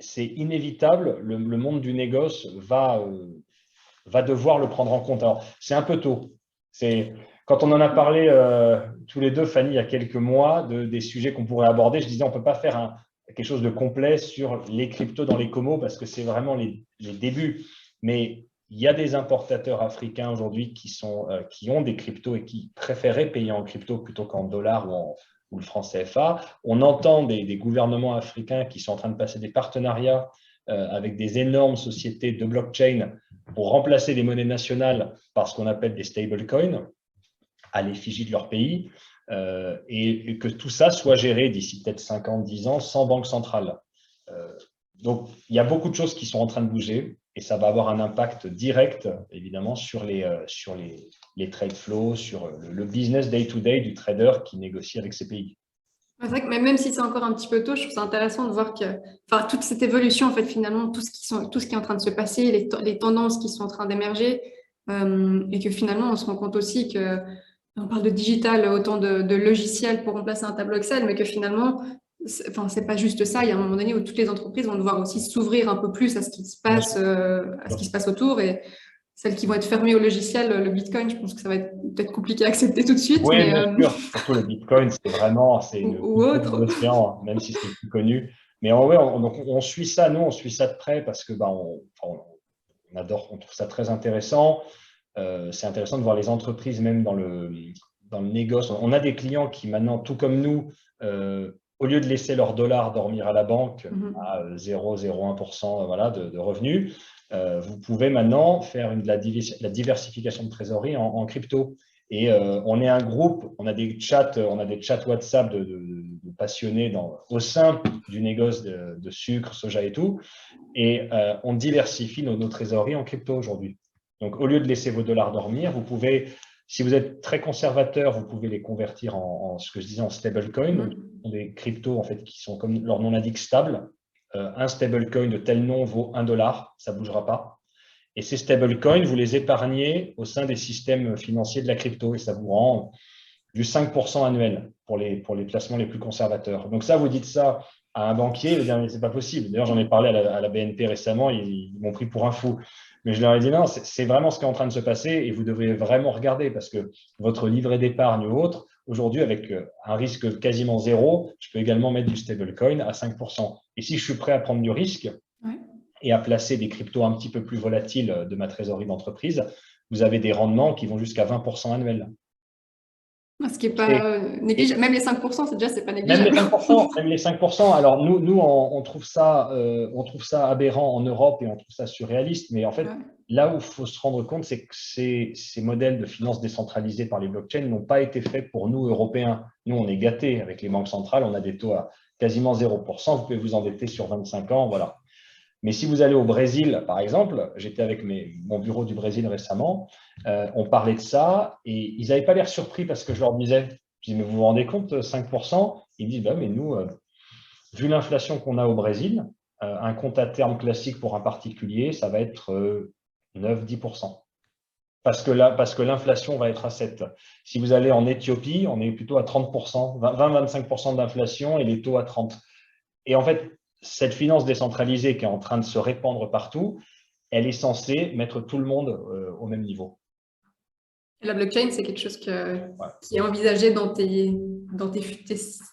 c'est inévitable. Le monde du négoce va devoir le prendre en compte. Alors, c'est un peu tôt. Quand on en a parlé tous les deux, Fanny, il y a quelques mois, des sujets qu'on pourrait aborder, je disais on ne peut pas faire quelque chose de complet sur les cryptos dans les comos parce que c'est vraiment les débuts. Mais il y a des importateurs africains aujourd'hui qui ont des cryptos et qui préféraient payer en crypto plutôt qu'en dollars ou le franc CFA. On entend des gouvernements africains qui sont en train de passer des partenariats avec des énormes sociétés de blockchain pour remplacer les monnaies nationales par ce qu'on appelle des stablecoins à l'effigie de leur pays et que tout ça soit géré d'ici peut-être 5 ans, 10 ans sans banque centrale. Donc, il y a beaucoup de choses qui sont en train de bouger et ça va avoir un impact direct, évidemment, sur les trade flows, sur le business day-to-day du trader qui négocie avec ces pays. C'est vrai que même si c'est encore un petit peu tôt, je trouve ça intéressant de voir que, enfin, toute cette évolution, en fait, finalement, tout ce qui est en train de se passer, les tendances qui sont en train d'émerger, et que finalement, on se rend compte aussi que, on parle de digital, autant de logiciels pour remplacer un tableau Excel, mais que finalement, enfin, c'est pas juste ça. Il y a un moment donné où toutes les entreprises vont devoir aussi s'ouvrir un peu plus à ce qui se Bien passe, sûr. à ce qui se passe autour. celles qui vont être fermées au logiciel, le Bitcoin, je pense que ça va être peut-être compliqué à accepter tout de suite. Oui, Mais, bien sûr. Surtout le Bitcoin, c'est une ou coupe de autre. l'océan, même si c'est plus connu. Mais ouais, donc on suit ça, nous, on suit ça de près parce que on adore, on trouve ça très intéressant. C'est intéressant de voir les entreprises, même dans le négoce. On a des clients qui maintenant, tout comme nous, au lieu de laisser leur dollar dormir à la banque à 0,01% voilà, de revenus, vous pouvez maintenant faire la diversification de trésorerie en crypto. Et on est un groupe, on a des chats WhatsApp de passionnés au sein du négoce de sucre, soja et tout. Et on diversifie nos trésoreries en crypto aujourd'hui. Donc, au lieu de laisser vos dollars dormir, vous pouvez, si vous êtes très conservateur, vous pouvez les convertir en ce que je disais en stablecoin, donc des cryptos en fait qui sont, comme leur nom l'indique, stables. Un stablecoin de tel nom vaut $1, ça ne bougera pas. Et ces stablecoins, vous les épargnez au sein des systèmes financiers de la crypto et ça vous rend du 5% annuel pour les placements les plus conservateurs. Donc ça, vous dites ça à un banquier, il va dire, mais c'est pas possible. D'ailleurs, j'en ai parlé à la BNP récemment, ils m'ont pris pour un fou. Mais je leur ai dit, non, c'est vraiment ce qui est en train de se passer et vous devriez vraiment regarder parce que votre livret d'épargne ou autre, aujourd'hui, avec un risque quasiment zéro, je peux également mettre du stablecoin à 5%. Et si je suis prêt à prendre du risque et à placer des cryptos un petit peu plus volatiles de ma trésorerie d'entreprise, vous avez des rendements qui vont jusqu'à 20% annuels. Ce qui n'est pas négligeable. Même les 5%, c'est pas Même les négligeable. 5%, même les 5%. Alors, nous on trouve ça aberrant en Europe et on trouve ça surréaliste. Mais en fait, là où il faut se rendre compte, c'est que ces modèles de finances décentralisées par les blockchains n'ont pas été faits pour nous, Européens. Nous, on est gâtés avec les banques centrales. On a des taux à quasiment 0%. Vous pouvez vous endetter sur 25 ans. Voilà. Mais si vous allez au Brésil, par exemple, j'étais avec mon bureau du Brésil récemment, on parlait de ça et ils n'avaient pas l'air surpris parce que je leur disais, je dis, mais vous vous rendez compte, 5%? Ils disent, bah, mais nous, vu l'inflation qu'on a au Brésil, un compte à terme classique pour un particulier, ça va être 9-10%. Parce que l'inflation va être à 7. Si vous allez en Éthiopie, on est plutôt à 30%, 20-25% d'inflation et les taux à 30. Et en fait, cette finance décentralisée qui est en train de se répandre partout, elle est censée mettre tout le monde au même niveau. La blockchain, c'est quelque chose qui est envisagé dans tes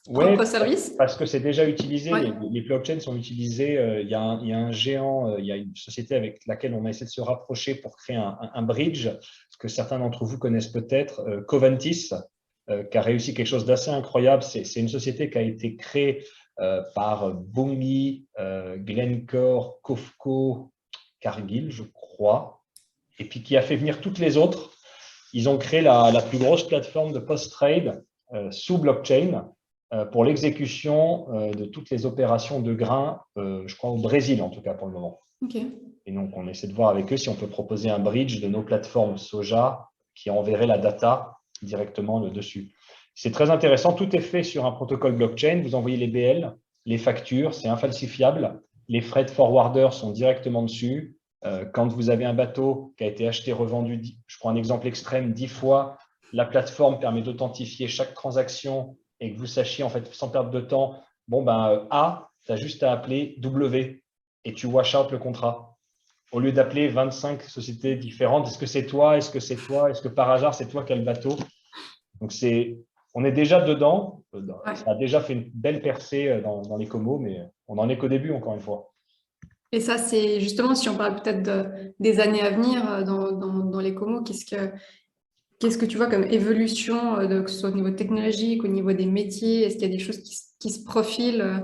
propres services? Parce que c'est déjà utilisé. Les blockchains sont utilisés. Il y a un géant, il y a une société avec laquelle on a essayé de se rapprocher pour créer un bridge, ce que certains d'entre vous connaissent peut-être, Covantis, qui a réussi quelque chose d'assez incroyable. C'est une société qui a été créée par Bunge, Glencore, Cofco, Cargill, je crois, et puis qui a fait venir toutes les autres. Ils ont créé la plus grosse plateforme de post-trade sous blockchain pour l'exécution de toutes les opérations de grains, je crois au Brésil en tout cas pour le moment. Et donc, on essaie de voir avec eux si on peut proposer un bridge de nos plateformes soja qui enverrait la data directement dessus. C'est très intéressant. Tout est fait sur un protocole blockchain. Vous envoyez les BL, les factures, c'est infalsifiable. Les frais de forwarder sont directement dessus. Quand vous avez un bateau qui a été acheté, revendu, je prends un exemple extrême, 10 fois, la plateforme permet d'authentifier chaque transaction et que vous sachiez, en fait, sans perdre de temps, bon, ben, A, tu as juste à appeler W et tu wash out le contrat. Au lieu d'appeler 25 sociétés différentes, est-ce que c'est toi? Est-ce que c'est toi? Est-ce que par hasard, c'est toi qui as le bateau? Donc, on est déjà dedans. Ça a déjà fait une belle percée dans les comos, mais on n'en est qu'au début, encore une fois. Et ça, c'est justement, si on parle peut-être des années à venir dans les comos, qu'est-ce que tu vois comme évolution, que ce soit au niveau technologique, au niveau des métiers? Est-ce qu'il y a des choses qui se profilent?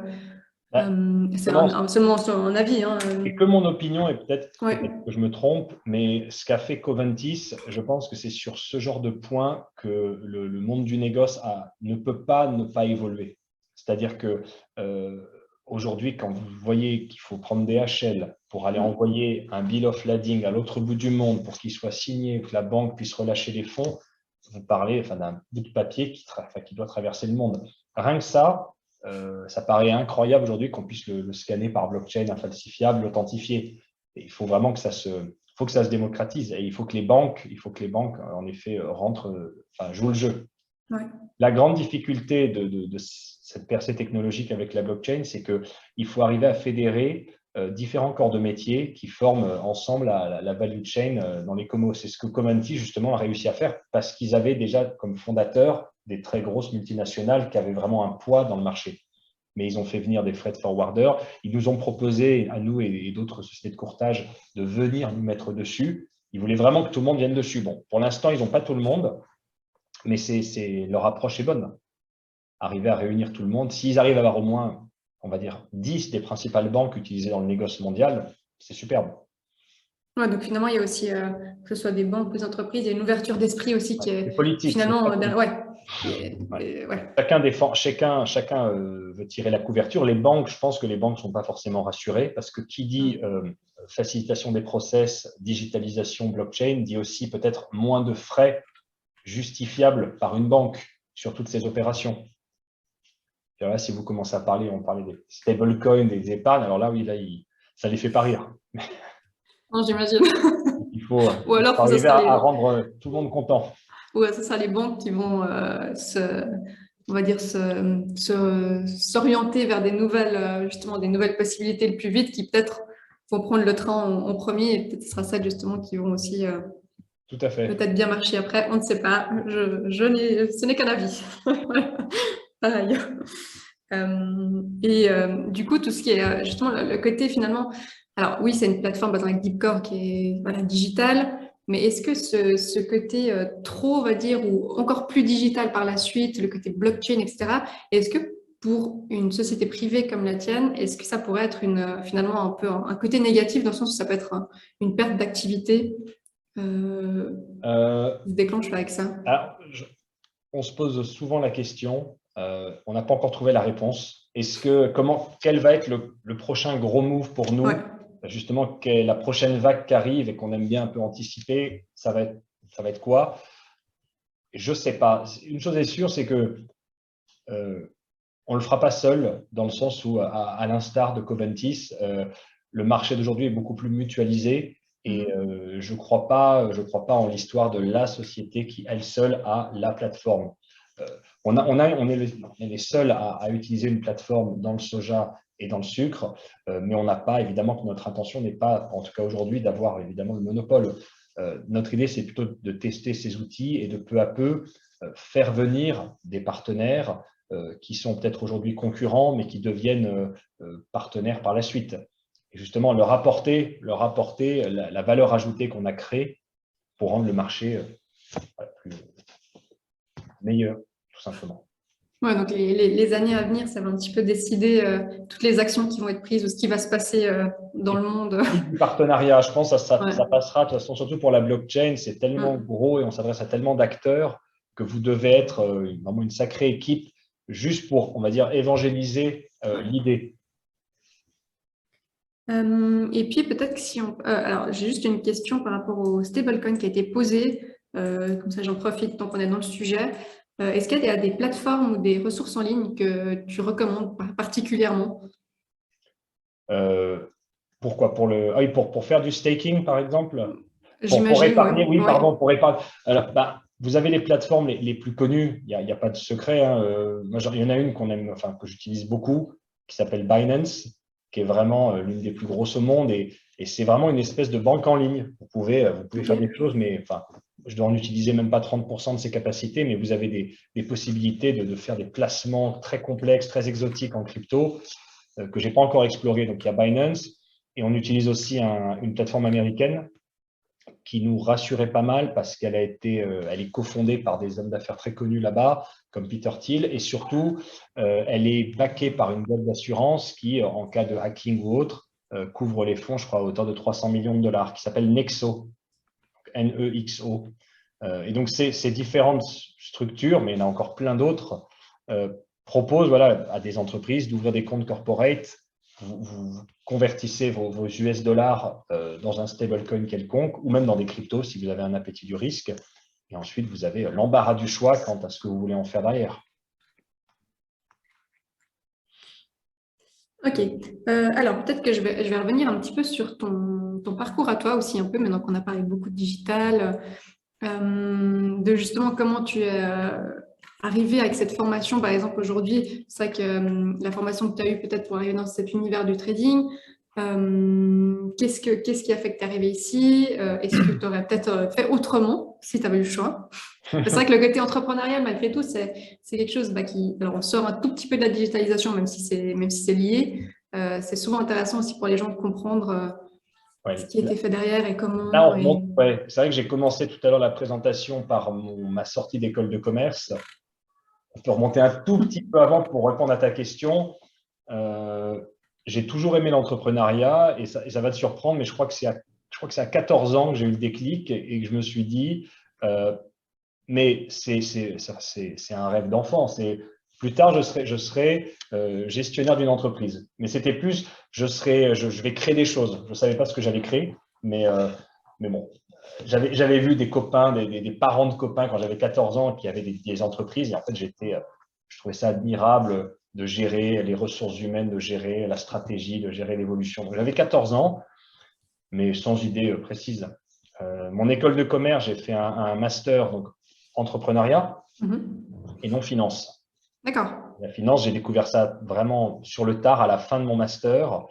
C'est seulement un avis. C'est que mon opinion et peut-être que je me trompe, mais ce qu'a fait Covantis, je pense que c'est sur ce genre de point que le monde du négoce ne peut pas ne pas évoluer. C'est-à-dire que aujourd'hui, quand vous voyez qu'il faut prendre des HL pour aller envoyer un bill of lading à l'autre bout du monde pour qu'il soit signé, que la banque puisse relâcher les fonds, vous parlez d'un bout de papier qui doit traverser le monde. Rien que ça paraît incroyable aujourd'hui qu'on puisse le scanner par blockchain, infalsifiable, l'authentifier. Il faut vraiment que ça se démocratise et il faut que les banques en effet jouent le jeu. La grande difficulté de cette percée technologique avec la blockchain, c'est qu'il faut arriver à fédérer différents corps de métier qui forment ensemble la value chain dans les comos. C'est ce que Commenty, justement, a réussi à faire parce qu'ils avaient déjà comme fondateurs des très grosses multinationales qui avaient vraiment un poids dans le marché. Mais ils ont fait venir des freight forwarders. Ils nous ont proposé, à nous et d'autres sociétés de courtage, de venir nous mettre dessus. Ils voulaient vraiment que tout le monde vienne dessus. Bon, pour l'instant, ils n'ont pas tout le monde, mais leur approche est bonne. Arriver à réunir tout le monde. S'ils arrivent à avoir au moins, on va dire, 10 des principales banques utilisées dans le négoce mondial, c'est superbe. Ouais, donc finalement, il y a aussi, que ce soit des banques ou des entreprises, il y a une ouverture d'esprit aussi qui est politique. finalement… Chacun veut tirer la couverture. Les banques, je pense que les banques ne sont pas forcément rassurées parce que qui dit facilitation des process, digitalisation, blockchain, dit aussi peut-être moins de frais justifiables par une banque sur toutes ces opérations. Et là, si vous commencez à parler, on parlait des stablecoins, des épargnes, alors là, oui, là, ça ne les fait pas rire. Non, j'imagine. Il faut Ou alors, arriver à rendre tout le monde content. Ouais, c'est ça, les banques qui vont on va dire, s'orienter vers des nouvelles, justement, des nouvelles possibilités le plus vite, qui peut-être vont prendre le train en premier, et peut-être ce sera ça justement qui vont aussi tout à fait. Peut-être bien marcher après, on ne sait pas. Ce n'est qu'un avis. Pareil. Du coup, tout ce qui est justement le côté finalement, alors oui, c'est une plateforme avec Deepcore qui est digitale, mais est-ce que ce côté trop, on va dire, ou encore plus digital par la suite, le côté blockchain, etc., est-ce que pour une société privée comme la tienne, est-ce que ça pourrait être finalement un peu un côté négatif dans le sens où ça peut être une perte d'activité se déclenche avec ça? Alors, on se pose souvent la question, on n'a pas encore trouvé la réponse. Quel va être le prochain gros move pour nous? Justement, la prochaine vague qui arrive et qu'on aime bien un peu anticiper, ça va être quoi? Je ne sais pas. Une chose est sûre, c'est que on ne le fera pas seul, dans le sens où, à l'instar de Covantis, le marché d'aujourd'hui est beaucoup plus mutualisé. Et je ne crois pas en l'histoire de la société qui, elle seule, a la plateforme. On est les seuls à utiliser une plateforme dans le soja et dans le sucre, mais on n'a pas, évidemment, que notre intention n'est pas, en tout cas aujourd'hui, d'avoir évidemment le monopole. Notre idée, c'est plutôt de tester ces outils et de peu à peu faire venir des partenaires qui sont peut-être aujourd'hui concurrents, mais qui deviennent partenaires par la suite. Et justement, leur apporter la valeur ajoutée qu'on a créée pour rendre le marché meilleur, tout simplement. Ouais, donc les années à venir, ça va un petit peu décider toutes les actions qui vont être prises ou ce qui va se passer dans le monde. Du partenariat, je pense que ça passera, de toute façon, surtout pour la blockchain, c'est tellement gros et on s'adresse à tellement d'acteurs que vous devez être vraiment une sacrée équipe juste pour, on va dire, évangéliser l'idée. Et puis peut-être que si on… alors, j'ai juste une question par rapport au stablecoin qui a été posé. Comme ça, j'en profite tant qu'on est dans le sujet. Est-ce qu'il y a des plateformes ou des ressources en ligne que tu recommandes particulièrement? Pourquoi? Pour faire du staking, par exemple? J'imagine. Pour épargner, oui, pardon, pour épargner. Alors, vous avez les plateformes les plus connues, il n'y a pas de secret. Moi, il y en a une qu'on aime, enfin, que j'utilise beaucoup, qui s'appelle Binance, qui est vraiment l'une des plus grosses au monde. Et c'est vraiment une espèce de banque en ligne. Vous pouvez faire des choses, mais enfin, je dois en utiliser même pas 30% de ses capacités, mais vous avez des possibilités de faire des placements très complexes, très exotiques en crypto que je n'ai pas encore exploré. Donc, il y a Binance et on utilise aussi une plateforme américaine qui nous rassurait pas mal parce qu'elle elle est cofondée par des hommes d'affaires très connus là-bas, comme Peter Thiel, et surtout, elle est backée par une boîte d'assurance qui, en cas de hacking ou autre, couvre les fonds, je crois, à hauteur de 300 millions de dollars, qui s'appelle Nexo, Nexo. Et donc, ces différentes structures, mais il y en a encore plein d'autres, proposent à des entreprises d'ouvrir des comptes corporate. Vous convertissez vos US dollars dans un stablecoin quelconque ou même dans des cryptos si vous avez un appétit du risque. Et ensuite, vous avez l'embarras du choix quant à ce que vous voulez en faire derrière. Ok. Alors, peut-être que je vais revenir un petit peu sur ton parcours à toi aussi un peu, maintenant qu'on a parlé beaucoup de digital, de justement comment tu es arrivé avec cette formation, par exemple, aujourd'hui. C'est vrai que la formation que tu as eue peut-être pour arriver dans cet univers du trading, Qu'est-ce qui a fait que tu es arrivé ici? Est-ce que tu aurais peut-être fait autrement si tu avais eu le choix? C'est vrai que le côté entrepreneurial, malgré tout, c'est quelque chose qui… Alors, on sort un tout petit peu de la digitalisation, même si c'est lié. C'est souvent intéressant aussi pour les gens de comprendre ce Ouais. qui a été fait derrière et Là, comment. on remonte, ouais. C'est vrai que j'ai commencé tout à l'heure la présentation par ma sortie d'école de commerce. On peut remonter un tout petit peu avant pour répondre à ta question. Euh, j'ai toujours aimé l'entrepreneuriat et ça va te surprendre, mais je crois que c'est à 14 ans que j'ai eu le déclic et que je me suis dit, euh, mais c'est un rêve d'enfant. Plus tard, je serai gestionnaire d'une entreprise. Mais c'était plus, je vais créer des choses. Je ne savais pas ce que j'allais créer, mais bon, j'avais vu des copains, des parents de copains quand j'avais 14 ans qui avaient des entreprises. Et en fait, je trouvais ça admirable de gérer les ressources humaines, de gérer la stratégie, de gérer l'évolution. Donc, j'avais 14 ans, mais sans idée précise. Mon école de commerce, j'ai fait un master, donc entrepreneuriat et non finance. D'accord. La finance, j'ai découvert ça vraiment sur le tard, à la fin de mon master.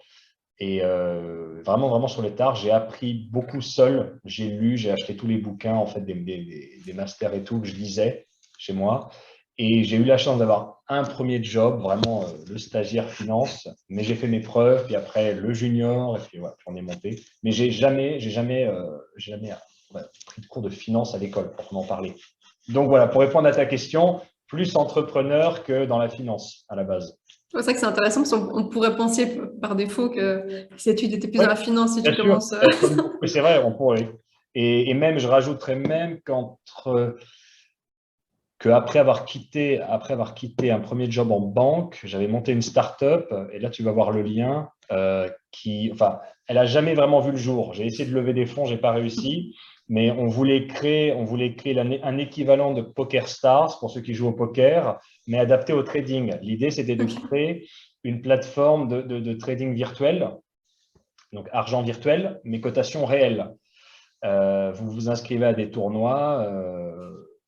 Et vraiment, vraiment sur le tard, j'ai appris beaucoup seul. J'ai lu, j'ai acheté tous les bouquins, en fait, des masters et tout que je lisais chez moi. Et j'ai eu la chance d'avoir un premier job, vraiment le stagiaire finance. Mais j'ai fait mes preuves, puis après le junior, et puis voilà, puis on est monté. Mais j'ai jamais pris de cours de finance à l'école, pour en parler. Donc voilà, pour répondre à ta question, plus entrepreneur que dans la finance à la base. C'est vrai que c'est intéressant parce qu'on pourrait penser par défaut que ces études étaient plus Oui, dans la finance si bien tu sûr. commences. Oui, c'est vrai, on pourrait. Et même, je rajouterais même qu'après avoir quitté un premier job en banque, j'avais monté une start-up, et là, tu vas voir le lien, enfin, elle n'a jamais vraiment vu le jour. J'ai essayé de lever des fonds, je n'ai pas réussi, mais on voulait créer un équivalent de Poker Stars pour ceux qui jouent au poker, mais adapté au trading. L'idée, c'était de Ok. créer une plateforme de trading virtuel, donc argent virtuel, mais cotation réelle. Vous vous inscrivez à des tournois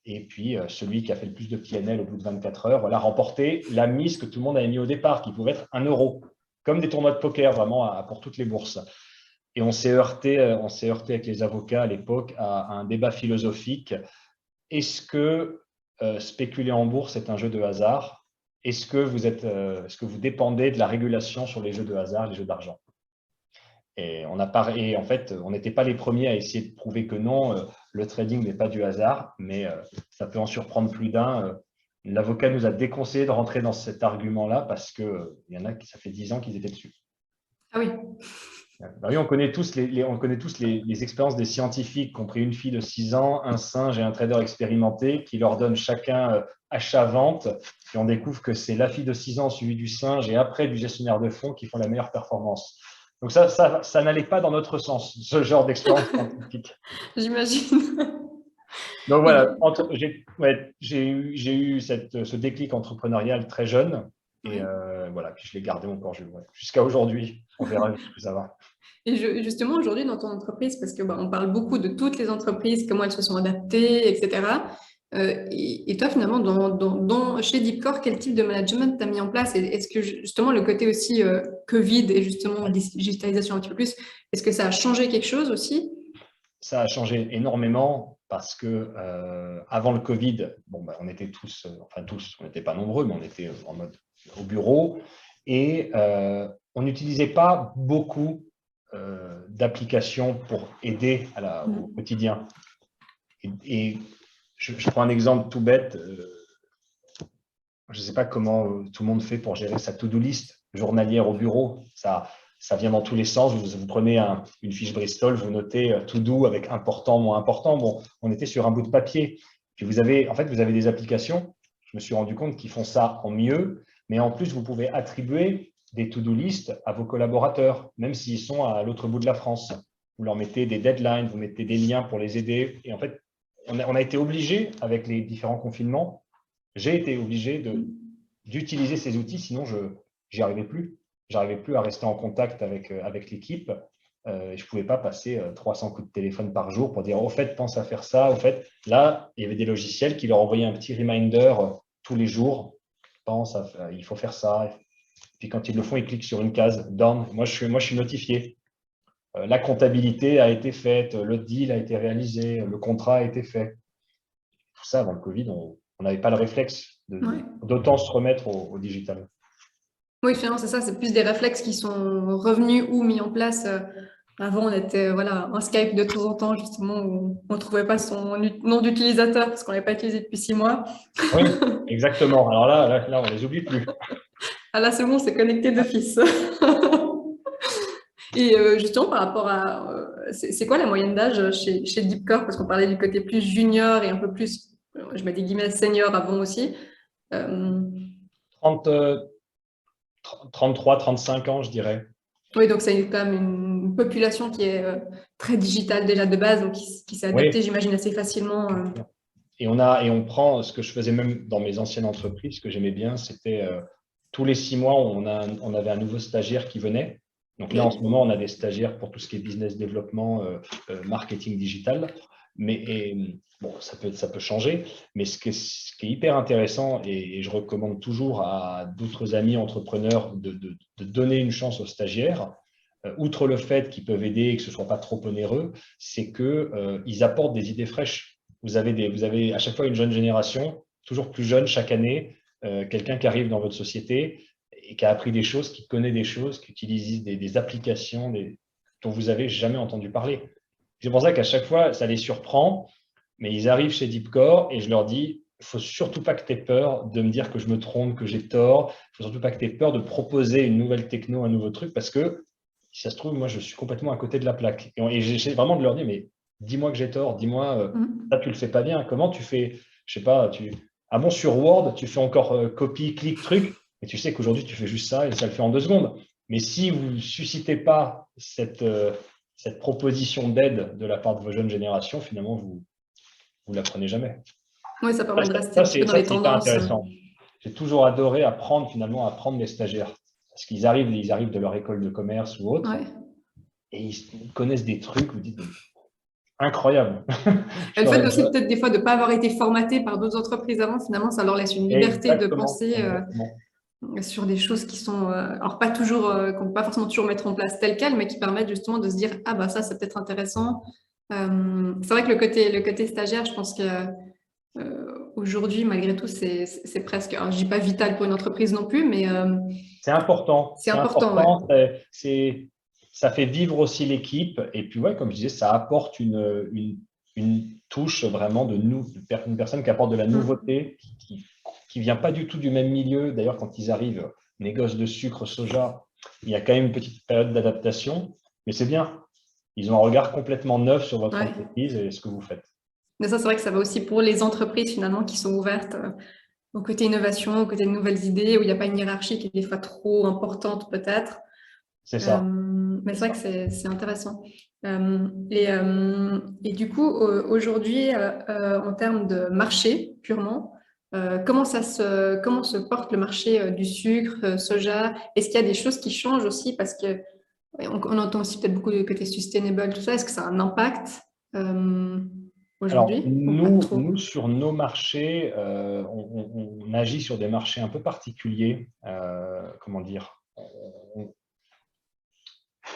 et puis celui qui a fait le plus de PNL au bout de 24 heures, voilà, remporté la mise que tout le monde avait mis au départ, qui pouvait être 1 euro, comme des tournois de poker vraiment pour toutes les bourses. Et on s'est heurté avec les avocats à l'époque à un débat philosophique. Est-ce que spéculer en bourse est un jeu de hasard? Est-ce que vous dépendez de la régulation sur les jeux de hasard, les jeux d'argent? Et en fait, on n'était pas les premiers à essayer de prouver que non, le trading n'est pas du hasard, mais ça peut en surprendre plus d'un. L'avocat nous a déconseillé de rentrer dans cet argument-là parce qu'il y en a qui, ça fait 10 ans qu'ils étaient dessus. Ah oui. Bah oui, on connaît tous les expériences des scientifiques qui ont pris une fille de 6 ans, un singe et un trader expérimenté qui leur donnent chacun achat-vente. Et on découvre que c'est la fille de 6 ans suivie du singe et après du gestionnaire de fonds qui font la meilleure performance. Donc ça n'allait pas dans notre sens, ce genre d'expérience scientifique. J'imagine. Donc Et voilà, du… j'ai eu ce déclic entrepreneurial très jeune et Oui. voilà, puis je l'ai gardé encore jusqu'à aujourd'hui. On verra jusqu'où ça va. Et justement, aujourd'hui, dans ton entreprise, parce que on parle beaucoup de toutes les entreprises, comment elles se sont adaptées, etc. Et toi, finalement, chez Deepcore, quel type de management tu as mis en place? Et est-ce que justement, le côté aussi Covid et justement digitalisation un petit peu plus, est-ce que ça a changé quelque chose aussi? Ça a changé énormément parce que avant le Covid, bon, on était tous, enfin tous, on n'était pas nombreux, mais on était en mode au bureau et on n'utilisait pas beaucoup d'applications pour aider au quotidien. Et je prends un exemple tout bête. Je ne sais pas comment tout le monde fait pour gérer sa to-do list journalière au bureau. Ça vient dans tous les sens. Vous prenez une fiche Bristol, vous notez to-do avec important, moins important. Bon, on était sur un bout de papier. Puis vous avez des applications, je me suis rendu compte, qui font ça en mieux. Mais en plus, vous pouvez attribuer des to-do list à vos collaborateurs, même s'ils sont à l'autre bout de la France. Vous leur mettez des deadlines, vous mettez des liens pour les aider. Et en fait, on a été obligé, avec les différents confinements, j'ai été obligé d'utiliser ces outils, sinon n'y arrivais plus. J'arrivais plus à rester en contact avec l'équipe. Je ne pouvais pas passer 300 coups de téléphone par jour pour dire, au fait, pense à faire ça. Au fait, là, il y avait des logiciels qui leur envoyaient un petit reminder tous les jours. Il faut faire ça. Puis quand ils le font, ils cliquent sur une case, done. Moi, je suis notifié. La comptabilité a été faite, le deal a été réalisé, le contrat a été fait. Tout ça, avant le Covid, on n'avait pas le réflexe d'autant se remettre au digital. Oui, finalement, c'est ça, c'est plus des réflexes qui sont revenus ou mis en place. Avant, on était un Skype de temps en temps, justement, où on ne trouvait pas son nom d'utilisateur parce qu'on ne l'avait pas utilisé depuis 6 mois. Oui, exactement. Alors là, on ne les oublie plus. Ah là, c'est bon, c'est connecté d'office. Et justement, par rapport à... c'est quoi la moyenne d'âge chez Deepcore? Parce qu'on parlait du côté plus junior et un peu plus, je mets des guillemets, senior avant aussi. 30, 33, 35 ans, je dirais. Oui, donc c'est quand même une population qui est très digitale déjà de base, donc qui s'est adaptée, Oui. j'imagine, assez facilement. Et on prend ce que je faisais même dans mes anciennes entreprises, ce que j'aimais bien, c'était tous les 6 mois, on avait un nouveau stagiaire qui venait. Donc là, en ce moment, on a des stagiaires pour tout ce qui est business développement, marketing digital. Bon, ça peut changer. Mais ce qui est hyper intéressant, et je recommande toujours à d'autres amis entrepreneurs de donner une chance aux stagiaires, outre le fait qu'ils peuvent aider et que ce ne soit pas trop onéreux, c'est qu'ils apportent des idées fraîches. Vous avez à chaque fois une jeune génération, toujours plus jeune chaque année, quelqu'un qui arrive dans votre société et qui a appris des choses, qui connaît des choses, qui utilise des applications dont vous n'avez jamais entendu parler. C'est pour ça qu'à chaque fois, ça les surprend, mais ils arrivent chez Deepcore et je leur dis, il ne faut surtout pas que tu aies peur de me dire que je me trompe, que j'ai tort. Il ne faut surtout pas que tu aies peur de proposer une nouvelle techno, un nouveau truc, parce que si ça se trouve, moi, je suis complètement à côté de la plaque. Et j'essaie vraiment de leur dire, mais dis-moi que j'ai tort, dis-moi, ça, tu le fais pas bien. Comment tu fais, je sais pas, ah bon, sur Word, tu fais encore copie, clic, truc, et tu sais qu'aujourd'hui, tu fais juste ça et ça le fait en 2 secondes. Mais si vous ne suscitez pas cette proposition d'aide de la part de vos jeunes générations, finalement, vous ne l'apprenez jamais. Oui, ça permet de rester un petit peu dans les C'est hyper tendances. intéressant. J'ai toujours adoré apprendre les stagiaires. Parce qu'ils arrivent de leur école de commerce ou autre, et ils connaissent des trucs, vous dites, incroyable. Et le fait aussi peut-être des fois de ne pas avoir été formaté par d'autres entreprises avant, finalement, ça leur laisse une liberté de penser sur des choses qui sont, alors pas toujours, qu'on ne peut pas forcément toujours mettre en place telles quelles, mais qui permettent justement de se dire, ah bah ça, c'est peut-être intéressant. C'est vrai que le côté stagiaire, je pense que aujourd'hui, malgré tout, c'est presque, alors, je dis pas vital pour une entreprise non plus, mais c'est important. C'est important. Ça fait vivre aussi l'équipe. Et puis, ouais, comme je disais, ça apporte une touche vraiment une personne qui apporte de la nouveauté, qui ne vient pas du tout du même milieu. D'ailleurs, quand ils arrivent, négoce de sucre, soja, il y a quand même une petite période d'adaptation. Mais c'est bien. Ils ont un regard complètement neuf sur votre entreprise et ce que vous faites. Mais ça, c'est vrai que ça va aussi pour les entreprises finalement qui sont ouvertes au côté innovation, au côté de nouvelles idées, où il n'y a pas une hiérarchie qui est des fois trop importante peut-être. C'est ça. Mais c'est vrai que c'est intéressant. Et du coup, aujourd'hui, en termes de marché purement, comment se porte le marché du sucre, soja? Est-ce qu'il y a des choses qui changent aussi? Parce que on entend aussi peut-être beaucoup de côté sustainable, tout ça. Est-ce que ça a un impact aujourd'hui? Alors, nous, sur nos marchés, on agit sur des marchés un peu particuliers. Comment dire?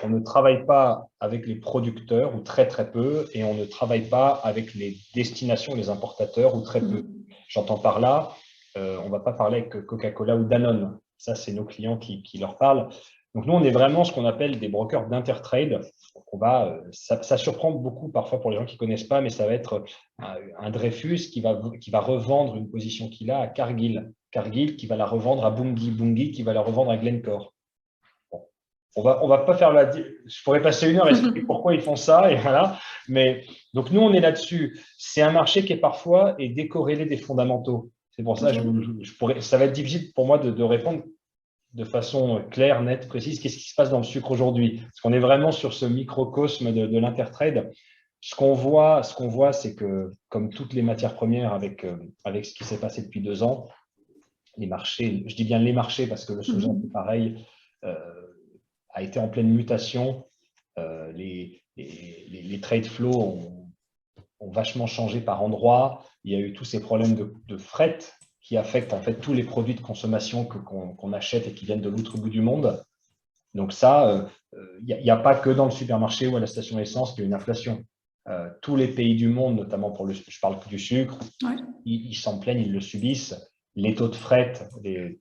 On ne travaille pas avec les producteurs, ou très très peu, et on ne travaille pas avec les destinations, les importateurs, ou très peu. J'entends par là, on ne va pas parler avec Coca-Cola ou Danone. Ça, c'est nos clients qui leur parlent. Donc, nous, on est vraiment ce qu'on appelle des brokers d'intertrade. Ça surprend beaucoup parfois pour les gens qui ne connaissent pas, mais ça va être un Dreyfus qui va revendre une position qu'il a à Cargill. Cargill qui va la revendre à Bunge. Bunge qui va la revendre à Glencore. On va pas faire je pourrais passer 1 heure et expliquer pourquoi ils font ça, et voilà. Mais donc nous, on est là-dessus. C'est un marché qui parfois est décorrélé des fondamentaux. C'est pour ça que ça va être difficile pour moi de répondre de façon claire, nette, précise. Qu'est-ce qui se passe dans le sucre aujourd'hui? Parce qu'on est vraiment sur ce microcosme de l'intertrade. Ce qu'on voit, c'est que comme toutes les matières premières, avec ce qui s'est passé depuis 2 ans, les marchés, je dis bien les marchés parce que le soja, c'est pareil, a été en pleine mutation. Les trade flows ont vachement changé par endroits. Il y a eu tous ces problèmes de fret qui affecte en fait tous les produits de consommation qu'on achète et qui viennent de l'autre bout du monde. Donc ça, il n'y a pas que dans le supermarché ou à la station essence qu'il y a une inflation. Tous les pays du monde, notamment je parle que du sucre, Ouais. ils s'en plaignent, ils le subissent. Les taux de fret,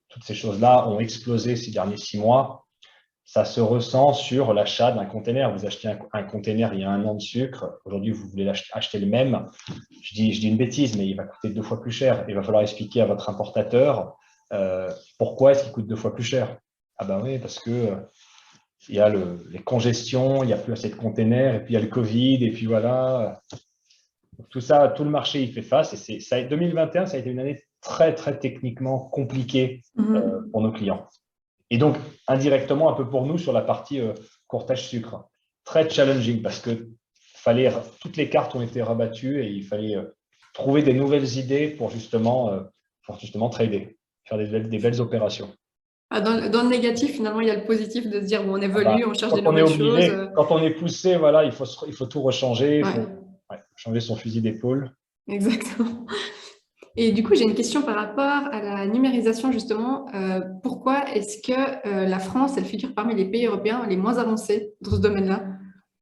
toutes ces choses-là ont explosé ces derniers 6 mois. Ça se ressent sur l'achat d'un container. Vous achetez un container il y a 1 an de sucre. Aujourd'hui, vous voulez acheter le même. Je dis une bêtise, mais il va coûter 2 fois plus cher. Il va falloir expliquer à votre importateur pourquoi est-ce qu'il coûte 2 fois plus cher. Ah ben oui, parce que il y a les congestions, il n'y a plus assez de containers, et puis il y a le Covid, et puis voilà. Donc, tout ça, tout le marché y fait face. Et 2021, ça a été une année très, très techniquement compliquée pour nos clients. Et donc, indirectement, un peu pour nous sur la partie courtage sucre. Très challenging parce que toutes les cartes ont été rabattues et il fallait trouver des nouvelles idées pour justement trader, faire des belles opérations. Ah, dans le négatif, finalement, il y a le positif de se dire, bon, on Ah bah, évolue, on cherche quand des on est nouvelles choses. obligé, quand on est poussé, voilà, il faut tout rechanger, il Ouais, faut changer son fusil d'épaule. exactement. Et du coup, j'ai une question par rapport à la numérisation, justement. Pourquoi est-ce que la France, elle figure parmi les pays européens les moins avancés dans ce domaine-là?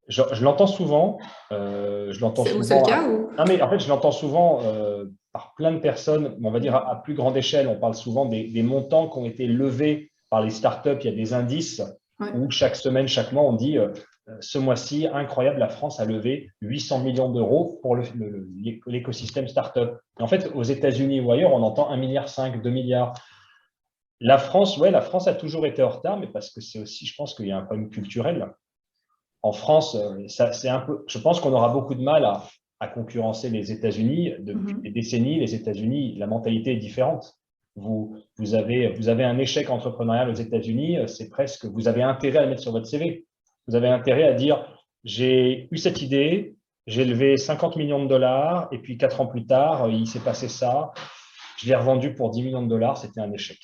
Je l'entends souvent. Je l'entends C'est le souvent. cas ou... Non, mais en fait, je l'entends souvent par plein de personnes. On va dire à plus grande échelle. On parle souvent des montants qui ont été levés par les startups. Il y a des indices Ouais. où chaque semaine, chaque mois, on dit ce mois-ci, incroyable, la France a levé 800 millions d'euros pour l'écosystème startup. Et en fait, aux États-Unis ou ailleurs, on entend 1,5 milliard, 2 milliards. La France, ouais, la France a toujours été en retard, mais parce que c'est aussi, je pense qu'il y a un problème culturel. En France, c'est un peu, je pense qu'on aura beaucoup de mal à concurrencer les États-Unis. Depuis des décennies, les États-Unis, la mentalité est différente. Vous avez un échec entrepreneurial aux États-Unis, c'est presque, vous avez intérêt à le mettre sur votre CV. Vous avez intérêt à dire, j'ai eu cette idée, j'ai levé 50 millions de dollars, et puis 4 ans plus tard, il s'est passé ça, je l'ai revendu pour 10 millions de dollars, c'était un échec.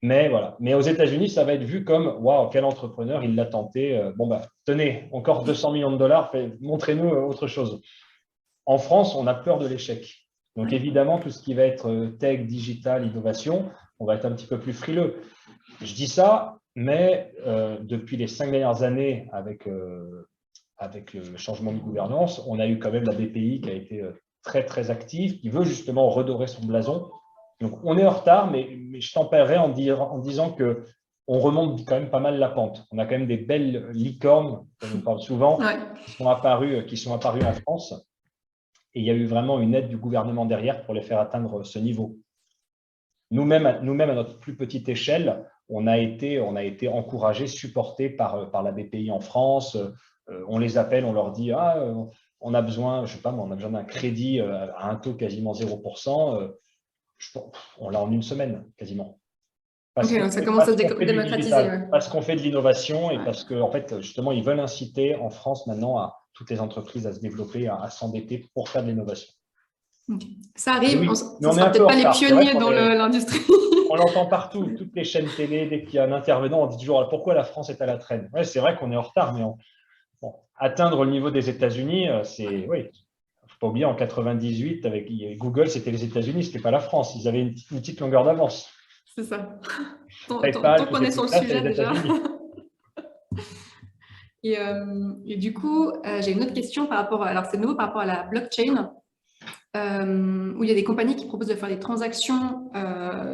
Mais voilà. Mais aux États-Unis, ça va être vu comme waouh, quel entrepreneur, il l'a tenté. Bon, bah, tenez, encore 200 millions de dollars, montrez-nous autre chose. En France, on a peur de l'échec. Donc, évidemment, tout ce qui va être tech, digital, innovation, on va être un petit peu plus frileux. Je dis ça, mais depuis les 5 dernières années, avec le changement de gouvernance, on a eu quand même la BPI qui a été très, très active, qui veut justement redorer son blason. Donc, on est en retard, mais je tempérerai en disant que on remonte quand même pas mal la pente. On a quand même des belles licornes, comme on parle souvent, Ouais. qui sont apparues en France. Et il y a eu vraiment une aide du gouvernement derrière pour les faire atteindre ce niveau. Nous-mêmes, à notre plus petite échelle, on a été encouragés, supportés par la BPI en France. On les appelle, on leur dit on a besoin, je sais pas, on a besoin d'un crédit à un taux quasiment 0%. On l'a en une semaine, quasiment. Ok, donc ça commence à se démocratiser. Ouais. Parce qu'on fait de l'innovation et parce qu'en fait, justement, ils veulent inciter en France maintenant à toutes les entreprises à se développer, à s'endetter pour faire de l'innovation. Okay. Ça arrive, oui, ça ne sera peut-être pas les pionniers dans l'industrie. On l'entend partout, toutes les chaînes télé, dès qu'il y a un intervenant, on dit toujours pourquoi la France est à la traîne. Ouais, c'est vrai qu'on est en retard, mais atteindre le niveau des États-Unis, c'est oui. Il ne faut pas oublier, en 98, avec Google, c'était les États-Unis, ce n'était pas la France. Ils avaient une petite longueur d'avance. C'est ça. Tant qu'on est sur le sujet déjà. Et du coup, j'ai une autre question par rapport, alors c'est nouveau par rapport à la blockchain, où il y a des compagnies qui proposent de faire des transactions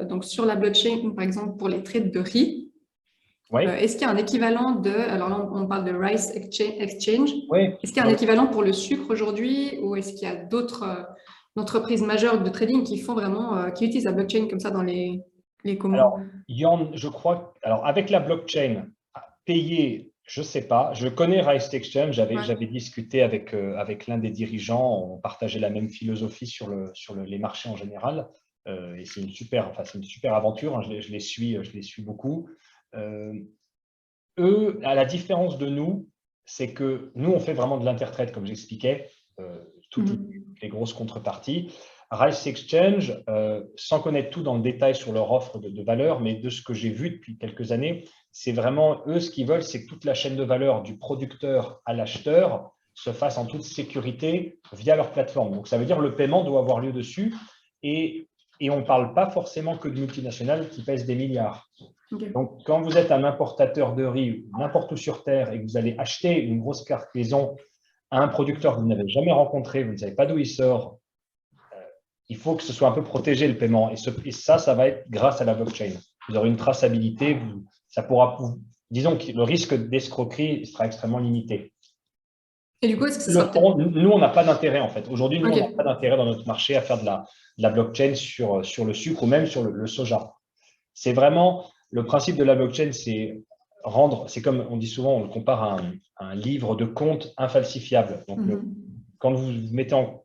donc sur la blockchain, par exemple pour les trades de riz. Oui. Est-ce qu'il y a un équivalent alors là on parle de Rice Exchange, oui. Est-ce qu'il y a un équivalent pour le sucre aujourd'hui ou est-ce qu'il y a d'autres entreprises majeures de trading qui font vraiment, qui utilisent la blockchain comme ça dans les Alors, je crois, alors avec la blockchain, payer, je ne sais pas, je connais Rice Exchange, j'avais discuté avec l'un des dirigeants, on partageait la même philosophie sur les marchés en général, et c'est une super aventure, hein, je les suis beaucoup. Eux, à la différence de nous, c'est que nous, on fait vraiment de l'intertrade, comme j'expliquais, toutes les grosses contreparties. Rice Exchange, sans connaître tout dans le détail sur leur offre de valeur, mais de ce que j'ai vu depuis quelques années, c'est vraiment eux, ce qu'ils veulent, c'est que toute la chaîne de valeur du producteur à l'acheteur se fasse en toute sécurité via leur plateforme. Donc, ça veut dire que le paiement doit avoir lieu dessus. Et Et on ne parle pas forcément que de multinationales qui pèsent des milliards. Okay. Donc, quand vous êtes un importateur de riz n'importe où sur Terre et que vous allez acheter une grosse cargaison à un producteur que vous n'avez jamais rencontré, vous ne savez pas d'où il sort, il faut que ce soit un peu protégé le paiement. Et ça va être grâce à la blockchain. Vous aurez une traçabilité, disons que le risque d'escroquerie sera extrêmement limité. Et du coup, est-ce que ça sera nous, on n'a pas d'intérêt en fait. Aujourd'hui, nous, on n'a pas d'intérêt dans notre marché à faire de la blockchain sur le sucre ou même sur le soja. C'est vraiment le principe de la blockchain, c'est comme on dit souvent, on le compare à un livre de compte infalsifiable. Donc, quand vous mettez en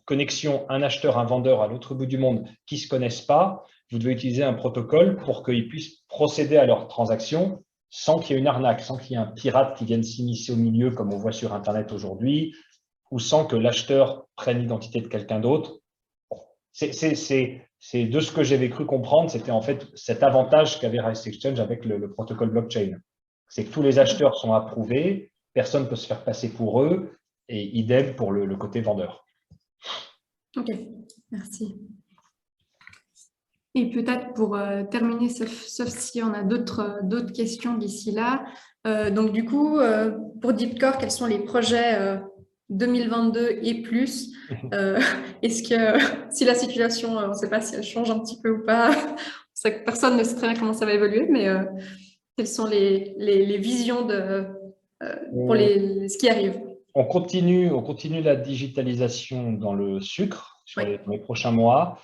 connexion un acheteur, un vendeur à l'autre bout du monde qui ne se connaissent pas, vous devez utiliser un protocole pour qu'ils puissent procéder à leurs transactions sans qu'il y ait une arnaque, sans qu'il y ait un pirate qui vienne s'immiscer au milieu comme on voit sur Internet aujourd'hui, ou sans que l'acheteur prenne l'identité de quelqu'un d'autre. C'est de ce que j'avais cru comprendre, c'était en fait cet avantage qu'avait Rice Exchange avec le protocole blockchain. C'est que tous les acheteurs sont approuvés, personne ne peut se faire passer pour eux, et idem pour le côté vendeur. Ok, merci. Et peut-être pour terminer, sauf si on a d'autres questions d'ici là. Donc du coup, pour Deepcore, quels sont les projets 2022 et plus? Est-ce que si la situation, on ne sait pas si elle change un petit peu ou pas, personne ne sait très bien comment ça va évoluer, mais quelles sont les visions pour ce qui arrive? On continue la digitalisation dans le sucre sur les prochains mois.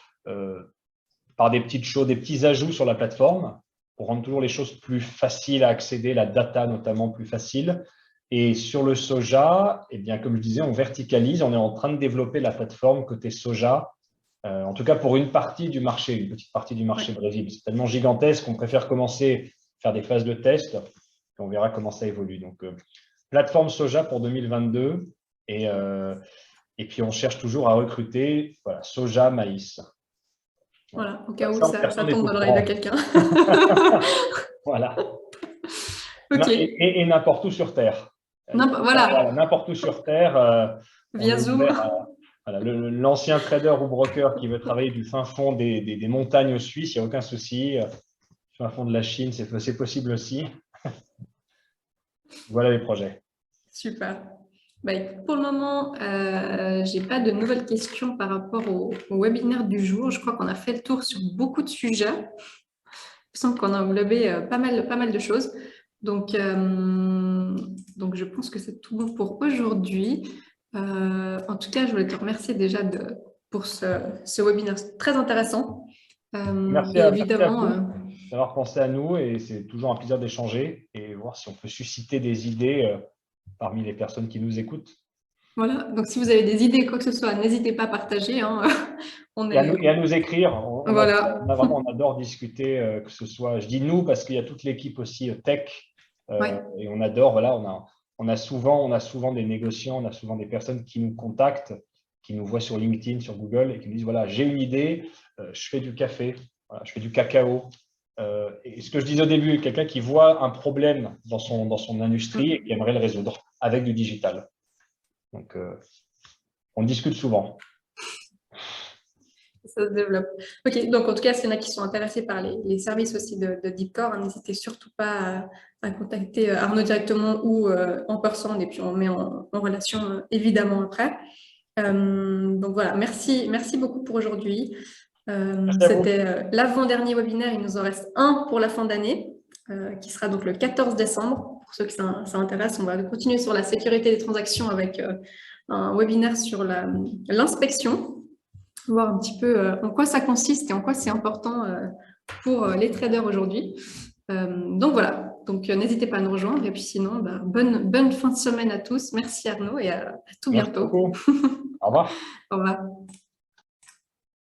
Par des petites choses, des petits ajouts sur la plateforme pour rendre toujours les choses plus faciles à accéder, la data notamment plus facile. Et sur le soja, eh bien, comme je disais, on verticalise. On est en train de développer la plateforme côté soja, en tout cas pour une partie du marché, une petite partie du marché Brésil. C'est tellement gigantesque qu'on préfère commencer à faire des phases de test et on verra comment ça évolue. Donc, plateforme soja pour 2022 et puis on cherche toujours à recruter soja, maïs. Voilà, au cas où ça tombe dans l'oreille de quelqu'un. Voilà. Okay. Et n'importe où sur Terre. Voilà. N'importe où sur Terre. Via Zoom. L'ancien trader ou broker qui veut travailler du fin fond des montagnes suisses, il n'y a aucun souci. Fin fond de la Chine, c'est possible aussi. Voilà les projets. Super. Pour le moment, je n'ai pas de nouvelles questions par rapport au webinaire du jour. Je crois qu'on a fait le tour sur beaucoup de sujets. Il me semble qu'on a englobé pas mal de choses. Donc, je pense que c'est tout bon pour aujourd'hui. En tout cas, je voulais te remercier déjà pour ce webinaire très intéressant. Merci à vous d'avoir pensé à nous et c'est toujours un plaisir d'échanger et voir si on peut susciter des idées parmi les personnes qui nous écoutent. Voilà, donc si vous avez des idées, quoi que ce soit, n'hésitez pas à partager. Hein. Et à nous écrire. Voilà. On adore discuter, que ce soit, je dis nous parce qu'il y a toute l'équipe aussi tech et on adore, voilà, on a souvent des négociants, on a souvent des personnes qui nous contactent, qui nous voient sur LinkedIn, sur Google et qui nous disent voilà, j'ai une idée, je fais du café, voilà, je fais du cacao. Et ce que je disais au début, quelqu'un qui voit un problème dans son industrie et qui aimerait le résoudre avec du digital. Donc, on discute souvent. Ça se développe. Ok, donc en tout cas, s'il y en a qui sont intéressés par les services aussi de Deepcore, n'hésitez surtout pas à contacter Arnaud directement ou en personne et puis on met en relation évidemment après. Donc voilà, merci beaucoup pour aujourd'hui. C'était l'avant-dernier webinaire, il nous en reste un pour la fin d'année, qui sera donc le 14 décembre. Pour ceux qui ça intéresse, on va continuer sur la sécurité des transactions avec un webinaire sur l'inspection, voir un petit peu en quoi ça consiste et en quoi c'est important pour les traders aujourd'hui. Donc voilà, donc n'hésitez pas à nous rejoindre et puis sinon, bonne fin de semaine à tous. Merci Arnaud et à tout bientôt. Au revoir. Au revoir.